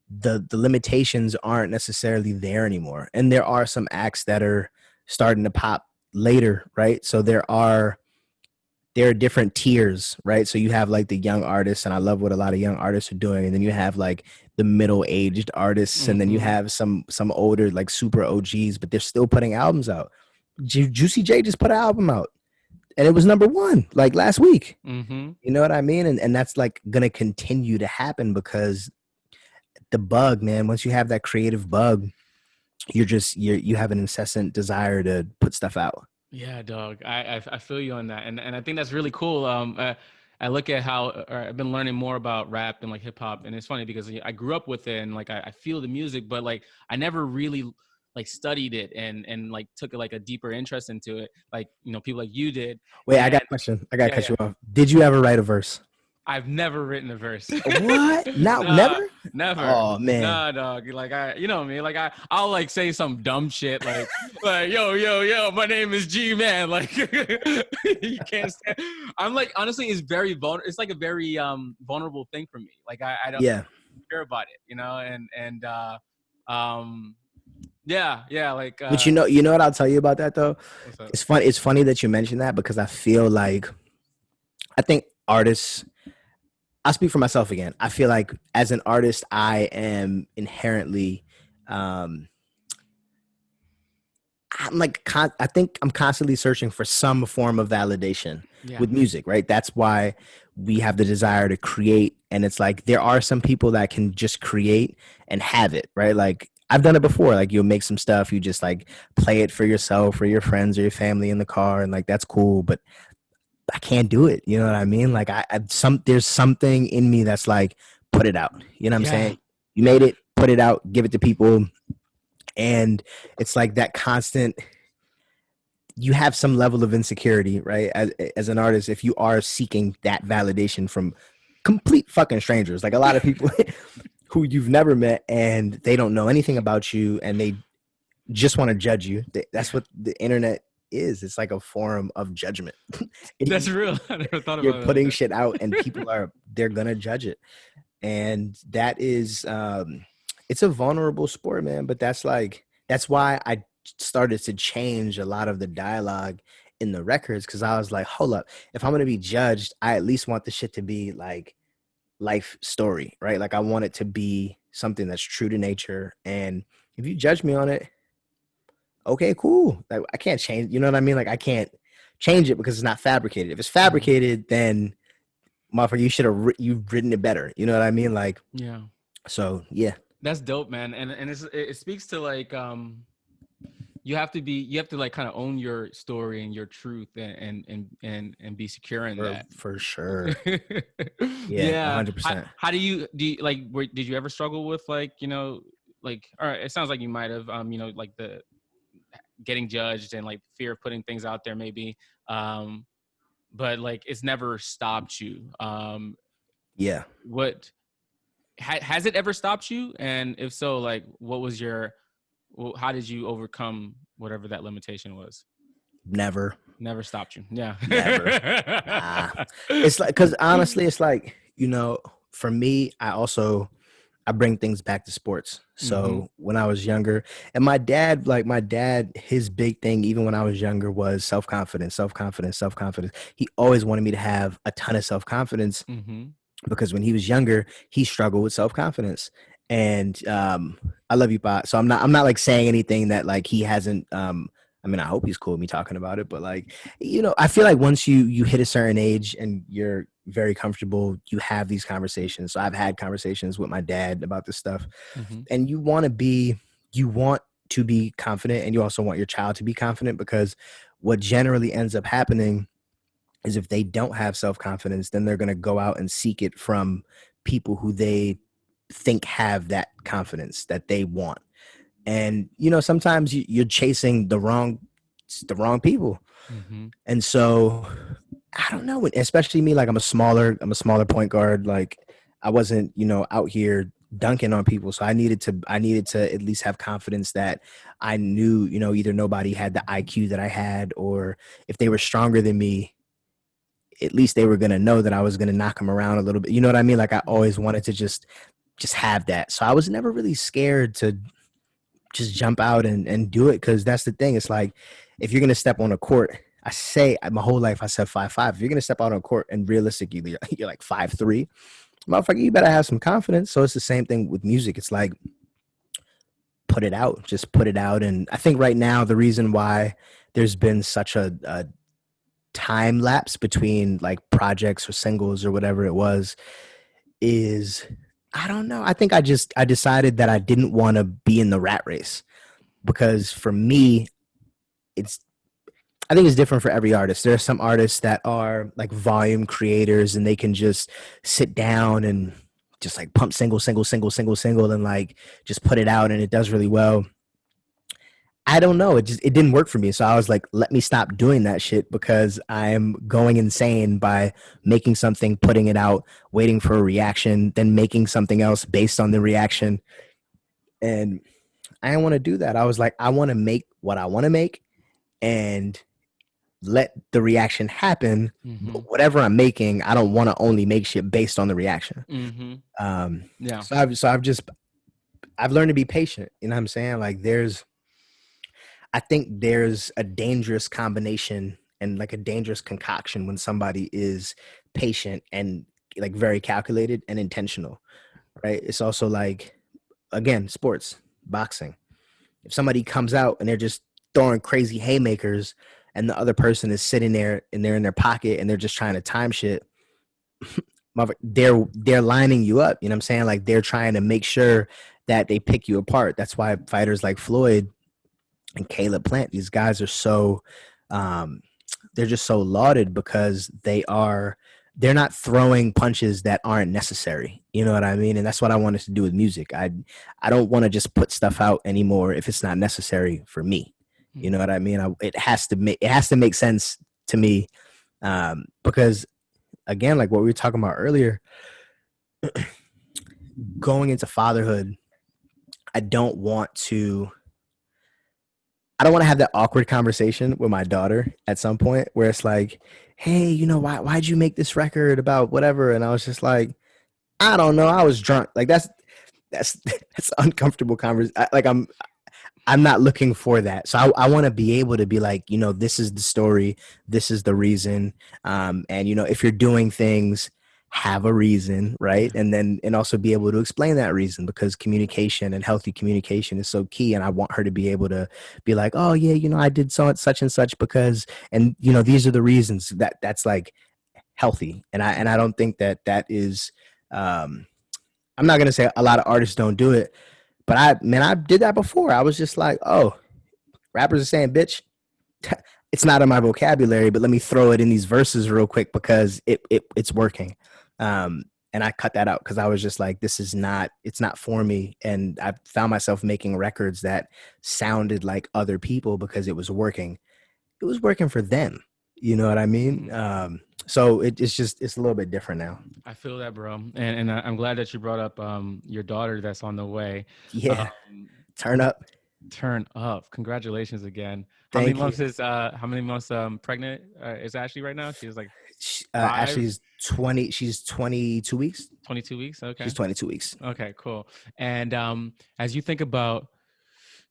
the limitations aren't necessarily there anymore. And there are some acts that are starting to pop later, right? So there are different tiers, right? So you have like the young artists, and I love what a lot of young artists are doing. And then you have like the middle-aged artists, and then you have some older, like super OGs, but they're still putting albums out. Juicy J just put an album out, and it was #1 like last week. Mm-hmm. You know what I mean? And that's like gonna continue to happen because the bug, man. Once you have that creative bug, you have an incessant desire to put stuff out. Yeah, dog. I feel you on that, and I think that's really cool. I look at how I've been learning more about rap and like hip hop, and it's funny because I grew up with it, and like I feel the music, but like I never really like studied it and like took like a deeper interest into it, like, you know, people like you did. Wait, I And got a question. I got to yeah, cut yeah. you off. Did you ever write a verse? I've never written a verse. What? Now, Nah, never? never. Oh man. Nah, dog. Like you know me. Like I'll like say some dumb shit like yo, my name is G man. Like you can't stand. I'm like honestly, it's very vulnerable. It's like a very vulnerable thing for me. Like I don't Yeah. care about it, you know. Um, yeah. Like But you know what I'll tell you about that though? what's up? It's fun. It's funny that you mentioned that because I feel like I think artists. I'll speak for myself again. I feel like as an artist, I am inherently, um, I think I'm constantly searching for some form of validation Yeah, with music, right? That's why we have the desire to create. And it's like there are some people that can just create and have it, right? Like I've done it before. Like you'll make some stuff, you just like play it for yourself or your friends or your family in the car, and like that's cool. But I can't do it. You know what I mean? Like there's something in me that's like, put it out. You know what I'm yeah, saying? You made it, put it out, give it to people. And it's like that constant, you have some level of insecurity, right? As an artist, if you are seeking that validation from complete fucking strangers, like a lot of people who you've never met and they don't know anything about you and they just want to judge you. That's what the internet is. It's like a forum of judgment. that's real. I never thought You're about it like putting that. shit out and people they're gonna judge it. And that is it's a vulnerable sport, man. But that's why I started to change a lot of the dialogue in the records, because I was like, hold up, if I'm gonna be judged, I at least want the shit to be like life story, right? Like I want it to be something that's true to nature. And if you judge me on it, okay, cool. Like I can't change, you know what I mean? Like I can't change it because it's not fabricated. If it's fabricated, then motherfucker, you should have you've written it better. You know what I mean? Like, Yeah, so yeah. that's dope, man. And it speaks to like you have to like kind of own your story and your truth and be secure in that. For sure. Yeah, Yeah. 100%. How do you like did you ever struggle with like, you know, like, all right, it sounds like you might have you know, like the getting judged and like fear of putting things out there maybe, but like it's never stopped you. Yeah. What has it ever stopped you, and if so, like what was your how did you overcome whatever that limitation was? Never. Never stopped you. Yeah. Never. Nah. It's like, because honestly, it's like, you know, for me, I bring things back to sports. So when I was younger, and my dad, his big thing, even when I was younger, was self-confidence, self-confidence, self-confidence. He always wanted me to have a ton of self-confidence because when he was younger, he struggled with self-confidence. And I love you, Pa. So I'm not like saying anything that like he hasn't. I mean, I hope he's cool with me talking about it, but like, you know, I feel like once you hit a certain age and you're very comfortable, you have these conversations. So I've had conversations with my dad about this stuff, and you want to be confident, and you also want your child to be confident, because what generally ends up happening is if they don't have self-confidence, then they're going to go out and seek it from people who they think have that confidence that they want. And you know, sometimes you're chasing the wrong people. And so I don't know, especially me, like I'm a smaller point guard. Like I wasn't, you know, out here dunking on people. So I needed to at least have confidence that I knew, you know, either nobody had the IQ that I had, or if they were stronger than me, at least they were going to know that I was going to knock them around a little bit. You know what I mean? Like I always wanted to just have that. So I was never really scared to just jump out and do it. Cause that's the thing. It's like, if you're going to step on a court, I say my whole life, I said 5'5". If you're going to step out on a court and realistically you're like 5'3", motherfucker, you better have some confidence. So it's the same thing with music. It's like, put it out, just put it out. And I think right now, the reason why there's been such a time lapse between like projects or singles or whatever it was is, I don't know. I think I decided that I didn't want to be in the rat race, because for me, I think it's different for every artist. There are some artists that are like volume creators and they can just sit down and just like pump single, and like just put it out and it does really well. I don't know. It didn't work for me. So I was like, let me stop doing that shit because I'm going insane by making something, putting it out, waiting for a reaction, then making something else based on the reaction. And I didn't want to do that. I was like, I want to make what I want to make and let the reaction happen. Mm-hmm. But whatever I'm making, I don't want to only make shit based on the reaction. Mm-hmm. Yeah. I've learned to be patient. You know what I'm saying? Like I think there's a dangerous combination and like a dangerous concoction when somebody is patient and like very calculated and intentional, right? It's also like, again, sports, boxing. If somebody comes out and they're just throwing crazy haymakers and the other person is sitting there and they're in their pocket and they're just trying to time shit, they're lining you up. You know what I'm saying? Like they're trying to make sure that they pick you apart. That's why fighters like Floyd and Caleb Plant, these guys are so they're just so lauded because they're not throwing punches that aren't necessary. You know what I mean? And that's what I wanted to do with music. I don't want to just put stuff out anymore if it's not necessary for me. You know what I mean? It has to make sense to me because again, like what we were talking about earlier, going into fatherhood, I don't want to have that awkward conversation with my daughter at some point where it's like, hey, you know, why'd you make this record about whatever? And I was just like, I don't know. I was drunk. Like that's uncomfortable conversation. Like I'm not looking for that. So I want to be able to be like, you know, this is the story. This is the reason. And, you know, if you're doing things, have a reason, right? And also be able to explain that reason because communication and healthy communication is so key. And I want her to be able to be like, oh yeah, you know, I did such and such because, and you know, these are the reasons that's like healthy. And I don't think that is, I'm not going to say a lot of artists don't do it, but I did that before. I was just like, oh, rappers are saying, bitch, it's not in my vocabulary, but let me throw it in these verses real quick because it's working. And I cut that out because I was just like, it's not for me. And I found myself making records that sounded like other people because it was working. It was working for them. You know what I mean? So it's a little bit different now. I feel that, bro. And I'm glad that you brought up your daughter that's on the way. Yeah. Turn up. Turn up. Congratulations again. Thank you. How many months pregnant is Ashley right now? She's like Ashley's 20. She's 22 weeks. 22 weeks. Okay. She's 22 weeks. Okay, cool. And as you think about,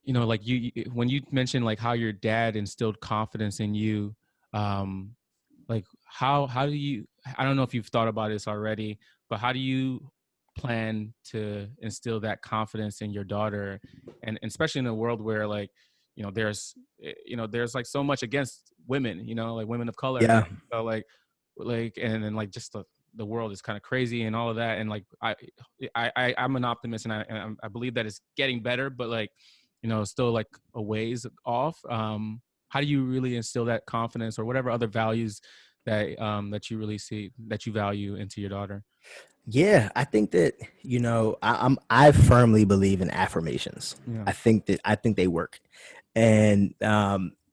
you know, like when you mentioned like how your dad instilled confidence in you, like how do you, I don't know if you've thought about this already, but how do you plan to instill that confidence in your daughter, and especially in a world where like, you know, there's like so much against women, you know, like women of color. Yeah. So like and then like just the world is kind of crazy and all of that, and like I'm an optimist, and I believe that it's getting better, but like, you know, still like a ways off. How do you really instill that confidence or whatever other values that that you really see that you value into your daughter? Yeah, I think that, you know, I firmly believe in affirmations. Yeah. I think they work. And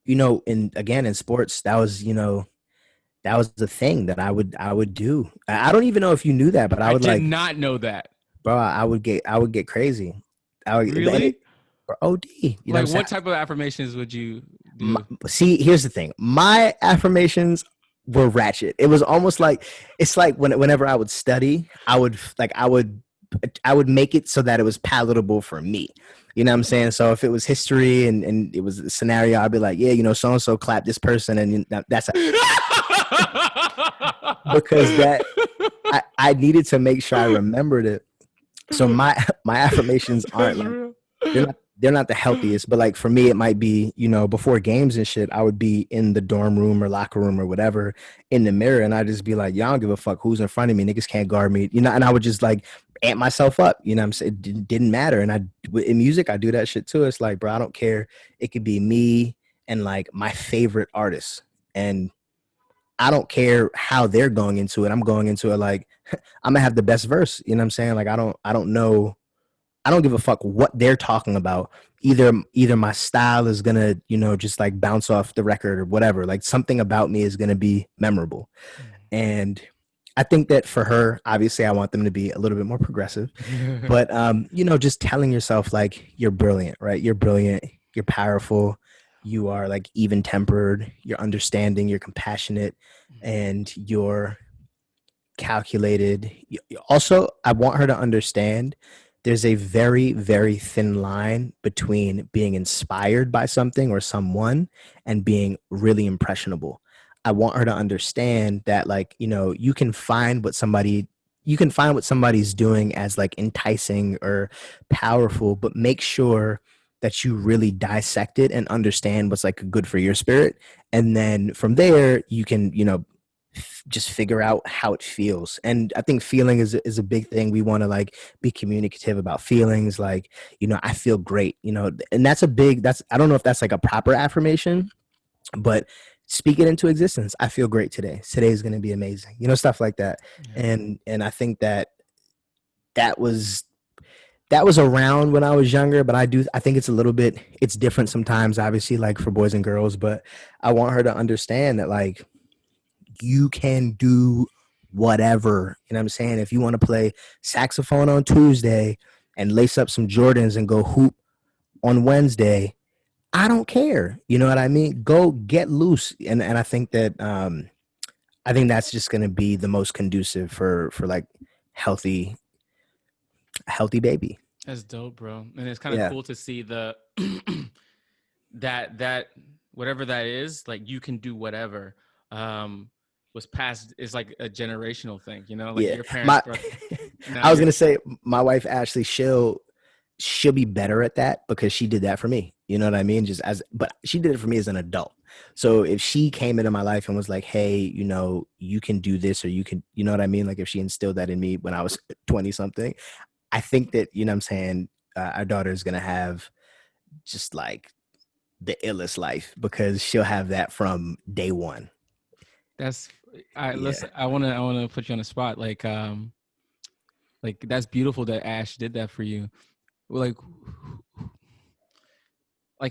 you know, in sports, that was the thing that I would do. I don't even know if you knew that, but I would did not know that. Bro, I would get crazy. Really? OD. You know like what type of affirmations would you do? See, here's the thing. My affirmations were ratchet. It was almost like, it's like whenever I would study, I would make it so that it was palatable for me. You know what I'm saying? So if it was history and it was a scenario, I'd be like, yeah, you know, so-and-so clapped this person, and that's because I needed to make sure I remembered it. So my affirmations aren't like, they're not the healthiest, but like for me, it might be, you know, before games and shit, I would be in the dorm room or locker room or whatever in the mirror, and I'd just be like, y'all don't give a fuck who's in front of me. Niggas can't guard me, you know, and I would just like amp myself up, you know what I'm saying? It didn't matter. And in music, I do that shit too. It's like, bro, I don't care. It could be me and like my favorite artists, and I don't care how they're going into it. I'm going into it like, I'm gonna have the best verse, you know what I'm saying? Like, I don't know I don't give a fuck what they're talking about. Either my style is gonna, just like bounce off the record or whatever. Like something about me is gonna be memorable. And I think that for her, obviously I want them to be a little bit more progressive. But just telling yourself like you're brilliant, right? You're brilliant, you're powerful, you are like even tempered, you're understanding, you're compassionate, and you're calculated. Also, I want her to understand there's a very, very thin line between being inspired by something or someone and being really impressionable. I want her to understand that, like, you can find what somebody's doing as like enticing or powerful, but make sure that you really dissect it and understand what's like good for your spirit. And then from there, you can, just figure out how it feels. And I think feeling is a big thing. We want to like be communicative about feelings. Like, I feel great, and that's I don't know if that's like a proper affirmation, but speak it into existence. I feel great today. Today is going to be amazing, stuff like that. Yeah. And I think that was around when I was younger, but I think it's different sometimes, obviously, like for boys and girls, but I want her to understand that like you can do whatever. You know what I'm saying? If you want to play saxophone on Tuesday and lace up some Jordans and go hoop on Wednesday, I don't care. You know what I mean? Go get loose. And I think that I think that's just gonna be the most conducive for like healthy baby. That's dope, bro. And it's kind of Yeah. cool to see the that whatever that is, like you can do whatever. Was passed is like a generational thing, like Yeah. your parents. I was gonna say my wife Ashley, she'll be better at that because she did that for me. You know what I mean? But she did it for me as an adult. So if she came into my life and was like, hey, you can do this, or you can, you know what I mean? Like if she instilled that in me when I was 20 something, I think that, what I'm saying, our daughter is going to have just like the illest life because she'll have that from day one. That's listen, I want to put you on the spot. Like that's beautiful that Ash did that for you. Like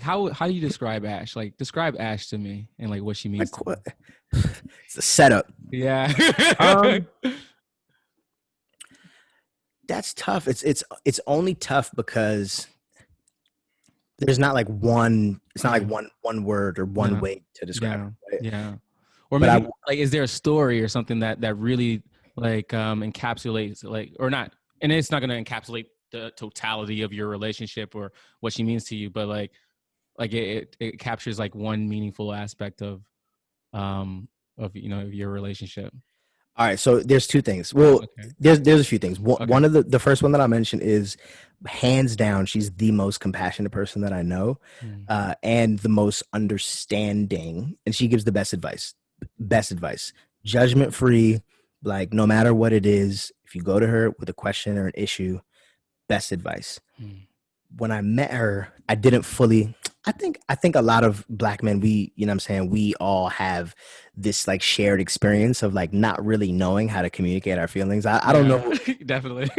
how do you describe Ash? Like describe Ash to me and like what she means. Like what? It's a setup. Yeah. That's tough. It's only tough because there's not like one. It's not like one word or one way to describe it. Right? Yeah. Or maybe like, is there a story or something that really like encapsulates like, or not? And it's not going to encapsulate the totality of your relationship or what she means to you, but like it captures like one meaningful aspect of your relationship. All right, so there's two things. Well, okay. there's a few things. One of the first one that I mentioned is hands down, she's the most compassionate person that I know, and the most understanding, and she gives the best advice. Judgment free, like no matter what it is, if you go to her with a question or an issue, best advice. When I met her, I didn't fully. I think a lot of Black men, we all have this like shared experience of like not really knowing how to communicate our feelings. I don't know. Definitely.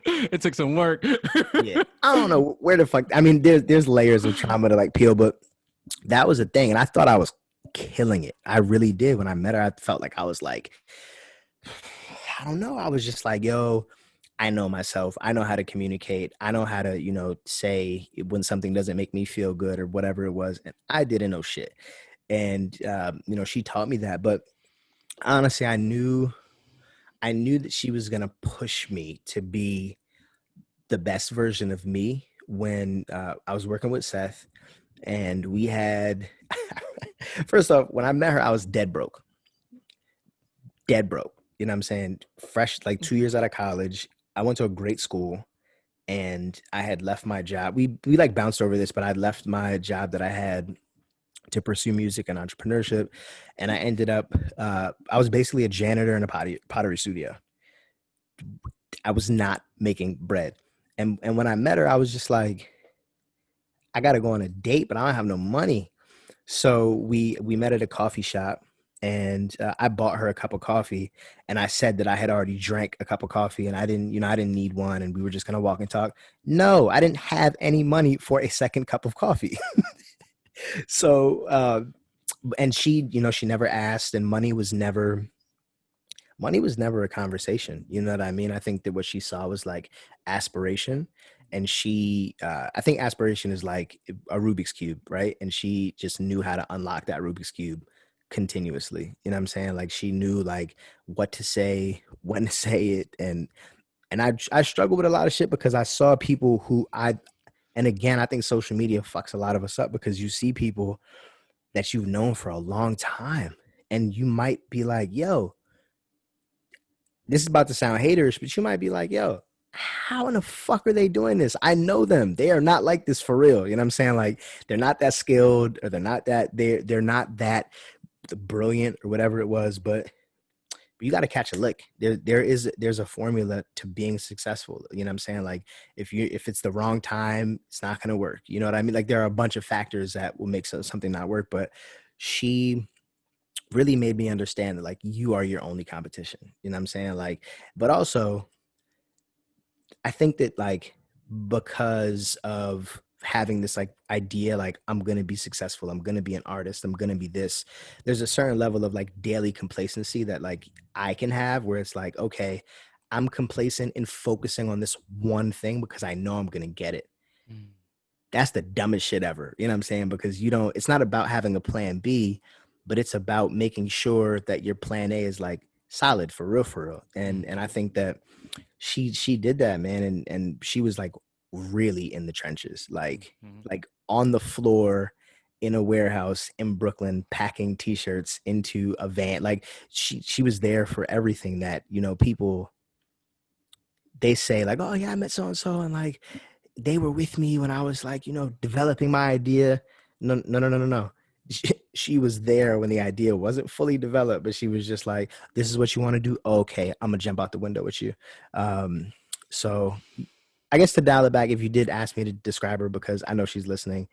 It took some work. Yeah. I don't know where the fuck. I mean, there's layers of trauma to like peel, but that was a thing. And I thought I was killing it. I really did. When I met her, I felt like I was like, I don't know. I was just like, yo, I know myself. I know how to communicate. I know how to, say when something doesn't make me feel good or whatever it was. And I didn't know shit. And, she taught me that. But honestly, I knew that she was going to push me to be the best version of me when I was working with Seth. And we had, first off, when I met her, I was dead broke. You know what I'm saying? Fresh, like 2 years out of college. I went to a great school and I had left my job. We like bounced over this, but I left my job that I had to pursue music and entrepreneurship. And I ended up, I was basically a janitor in a pottery studio. I was not making bread. And when I met her, I was just like, I got to go on a date, but I don't have no money. So we met at a coffee shop and I bought her a cup of coffee, and I said that I had already drank a cup of coffee and I didn't, I didn't need one, and we were just gonna walk and talk. No, I didn't have any money for a second cup of coffee. So, and she, she never asked, and money was never a conversation. You know what I mean? I think that what she saw was like aspiration. And I think aspiration is like a Rubik's Cube, right? And she just knew how to unlock that Rubik's Cube continuously. You know what I'm saying? Like she knew like what to say, when to say it. And I struggle with a lot of shit because I saw people and again, I think social media fucks a lot of us up because you see people that you've known for a long time and you might be like, yo, this is about to sound haterish, but you might be like, yo, how in the fuck are they doing this? I know them. They are not like this for real. You know what I'm saying? Like they're not that skilled, or they're not that brilliant or whatever it was, but you got to catch a lick. There's a formula to being successful. You know what I'm saying? Like if it's the wrong time, it's not going to work. You know what I mean? Like there are a bunch of factors that will make something not work, but she really made me understand that like you are your only competition. You know what I'm saying? Like, but also I think that like because of having this like idea, like I'm going to be successful, I'm going to be an artist, I'm going to be this, there's a certain level of like daily complacency that like I can have where it's like, okay, I'm complacent in focusing on this one thing because I know I'm going to get it. Mm. That's the dumbest shit ever. You know what I'm saying? Because it's not about having a plan B, but it's about making sure that your plan A is like solid for real. And I think that she did that, man. And she was like really in the trenches, like on the floor in a warehouse in Brooklyn, packing t-shirts into a van. Like she was there for everything that, people, they say like, oh yeah, I met so-and-so and like they were with me when I was like, developing my idea. No. She was there when the idea wasn't fully developed, but she was just like, this is what you want to do. Okay, I'm gonna jump out the window with you. So I guess to dial it back, if you did ask me to describe her, because I know she's listening,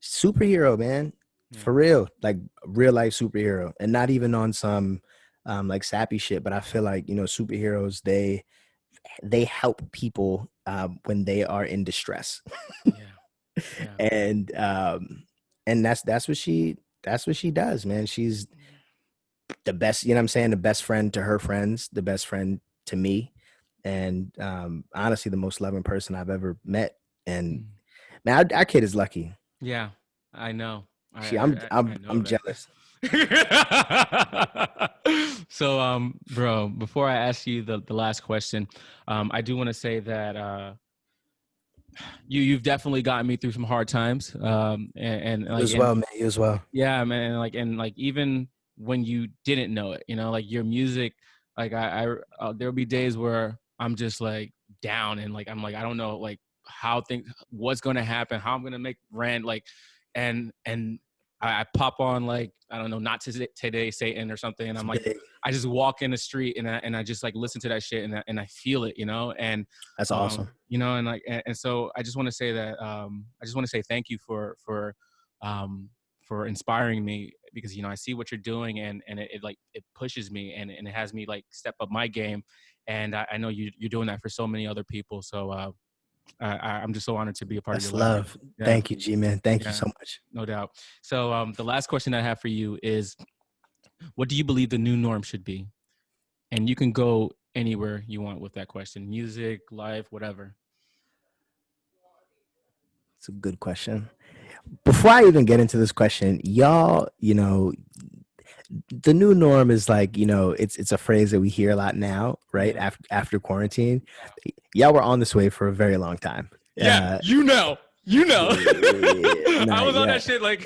superhero, man, for real, like real life superhero, and not even on some like sappy shit, but I feel like, superheroes, they help people when they are in distress. Yeah. And that's what she does, man. She's the best, you know what I'm saying, the best friend to her friends, the best friend to me, and honestly the most loving person I've ever met. And man, our kid is lucky. Yeah, I know. I'm jealous. So, bro, before I ask you the last question, I do want to say that you've definitely gotten me through some hard times. And like, you as well, man. You as well. Yeah, man. And like even when you didn't know it, like your music, like there'll be days where I'm just like down and like I'm like I don't know like what's going to happen, how I'm going to make rent, like, and I pop on like I don't know, Not Today Satan or something, and I'm like I just walk in the street and I just like listen to that shit and I feel it, and that's awesome, and like and so I just want to say that I just want to say thank you for inspiring me, because I see what you're doing and it pushes me and it has me like step up my game, and I know you're doing that for so many other people. So I'm just so honored to be a part of your life. Love. Yeah. Thank you, G-Man. Thank you so much. No doubt. So the last question I have for you is, what do you believe the new norm should be? And you can go anywhere you want with that question: music, life, whatever. It's a good question. Before I even get into this question, y'all, the new norm is like, it's a phrase that we hear a lot now, right? Yeah. After quarantine, y'all were on this way for a very long time. Yeah, I was on that shit. Like,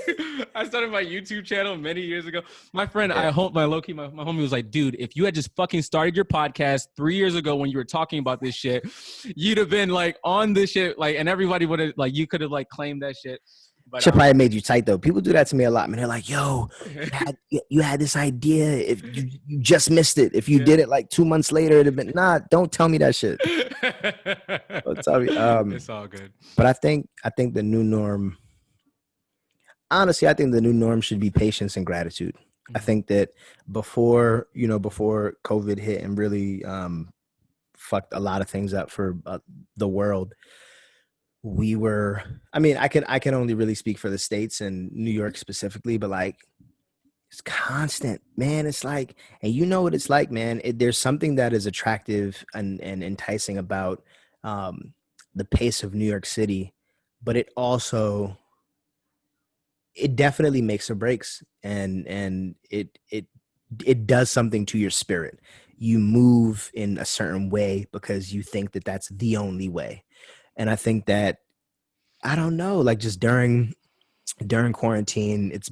I started my YouTube channel many years ago. My friend, my homie was like, dude, if you had just fucking started your podcast 3 years ago when you were talking about this shit, you'd have been like on this shit, like, and everybody would have like, you could have like claimed that shit. But shit probably made you tight though. People do that to me a lot, man. They're like, yo, you had this idea. If you just missed it. If you did it like 2 months later, it'd have been, nah, don't tell me that shit. Don't tell me. It's all good. But I think the new norm, honestly, I think the new norm should be patience and gratitude. I think that before COVID hit and really fucked a lot of things up for the world, I can only really speak for the States and New York specifically, but like, it's constant, man. It's like, and you know what it's like, man. There's something that is attractive and enticing about the pace of New York City, but it definitely makes or breaks, and it does something to your spirit. You move in a certain way because you think that that's the only way. And I think that, I don't know, like, just during quarantine, it's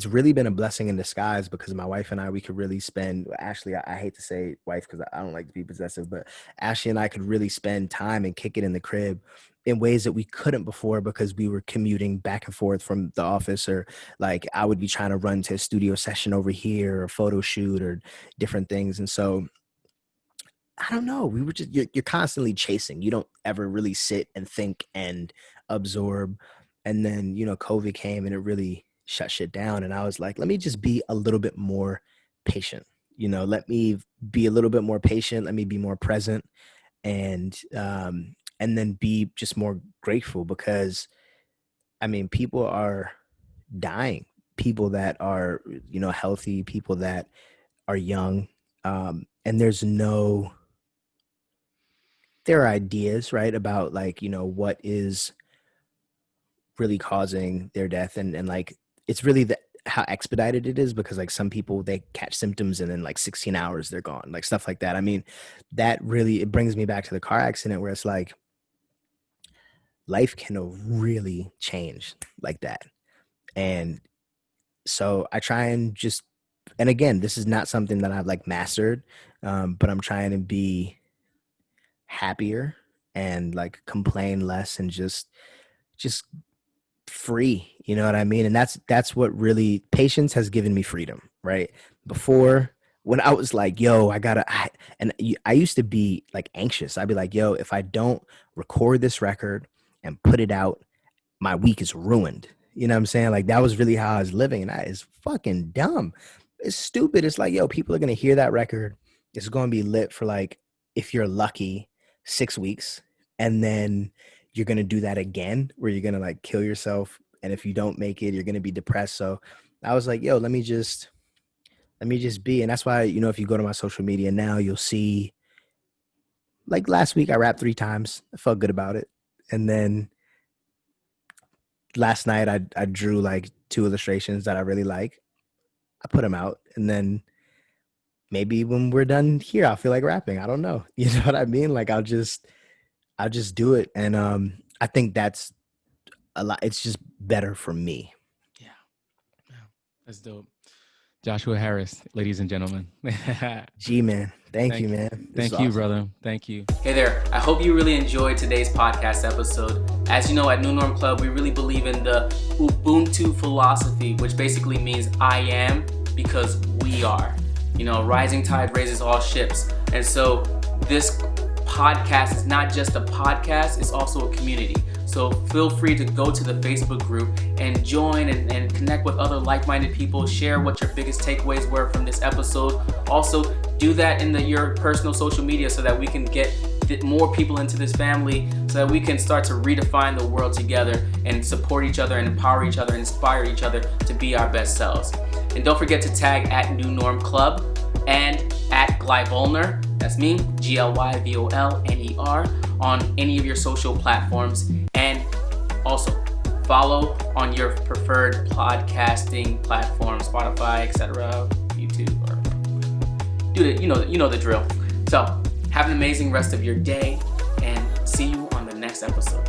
really been a blessing in disguise, because my wife and I, we could really spend, Ashley, I hate to say wife because I don't like to be possessive, but Ashley and I could really spend time and kick it in the crib in ways that we couldn't before, because we were commuting back and forth from the office, or like I would be trying to run to a studio session over here, or a photo shoot, or different things. And so, I don't know, we were just, you're constantly chasing. You don't ever really sit and think and absorb. And then, COVID came and it really shut shit down. And I was like, let me just be a little bit more patient. Let me be a little bit more patient. Let me be more present, and then be just more grateful, because people are dying. People that are, healthy, people that are young. And there are ideas, right, about like, what is really causing their death, and like, it's really how expedited it is, because like some people, they catch symptoms and then like 16 hours they're gone, like stuff like that. That really, it brings me back to the car accident, where it's like, life can really change like that. And so I try and just, and again, this is not something that I've like mastered, but I'm trying to be happier and like complain less, and just free, you know what I mean? And that's what really, patience has given me freedom, right? Before, when I was like, yo, I used to be like anxious. I'd be like, yo, if I don't record this record and put it out, my week is ruined. You know what I'm saying? Like, that was really how I was living, and that is fucking dumb. It's stupid. It's like, yo, people are going to hear that record. It's going to be lit for like, if you're lucky, 6 weeks. And then you're going to do that again, where you're going to like kill yourself. And if you don't make it, you're going to be depressed. So I was like, yo, let me just be. And that's why, if you go to my social media now, you'll see, like, last week I rapped 3 times. I felt good about it. And then last night I drew like 2 illustrations that I really like. I put them out, and then maybe when we're done here, I'll feel like rapping. I don't know. You know what I mean? Like, I'll just do it. And I think that's a lot. It's just better for me. Yeah. That's dope. Joshua Harris, ladies and gentlemen. G, man. Thank you, man. Thank you, awesome, brother. Thank you. Hey there. I hope you really enjoyed today's podcast episode. As you know, at New Norm Club, we really believe in the Ubuntu philosophy, which basically means I am because we are. Rising tide raises all ships. And so this podcast is not just a podcast, it's also a community. So feel free to go to the Facebook group and join and connect with other like-minded people. Share what your biggest takeaways were from this episode. Also, do that in your personal social media so that we can get more people into this family, so that we can start to redefine the world together and support each other and empower each other and inspire each other to be our best selves. And don't forget to tag at New Norm Club and at Gly Volner, that's me, GLYVOLNER, on any of your social platforms. And also follow on your preferred podcasting platform, Spotify, etc., YouTube, or do it. You know the drill. So have an amazing rest of your day, and see you on the next episode.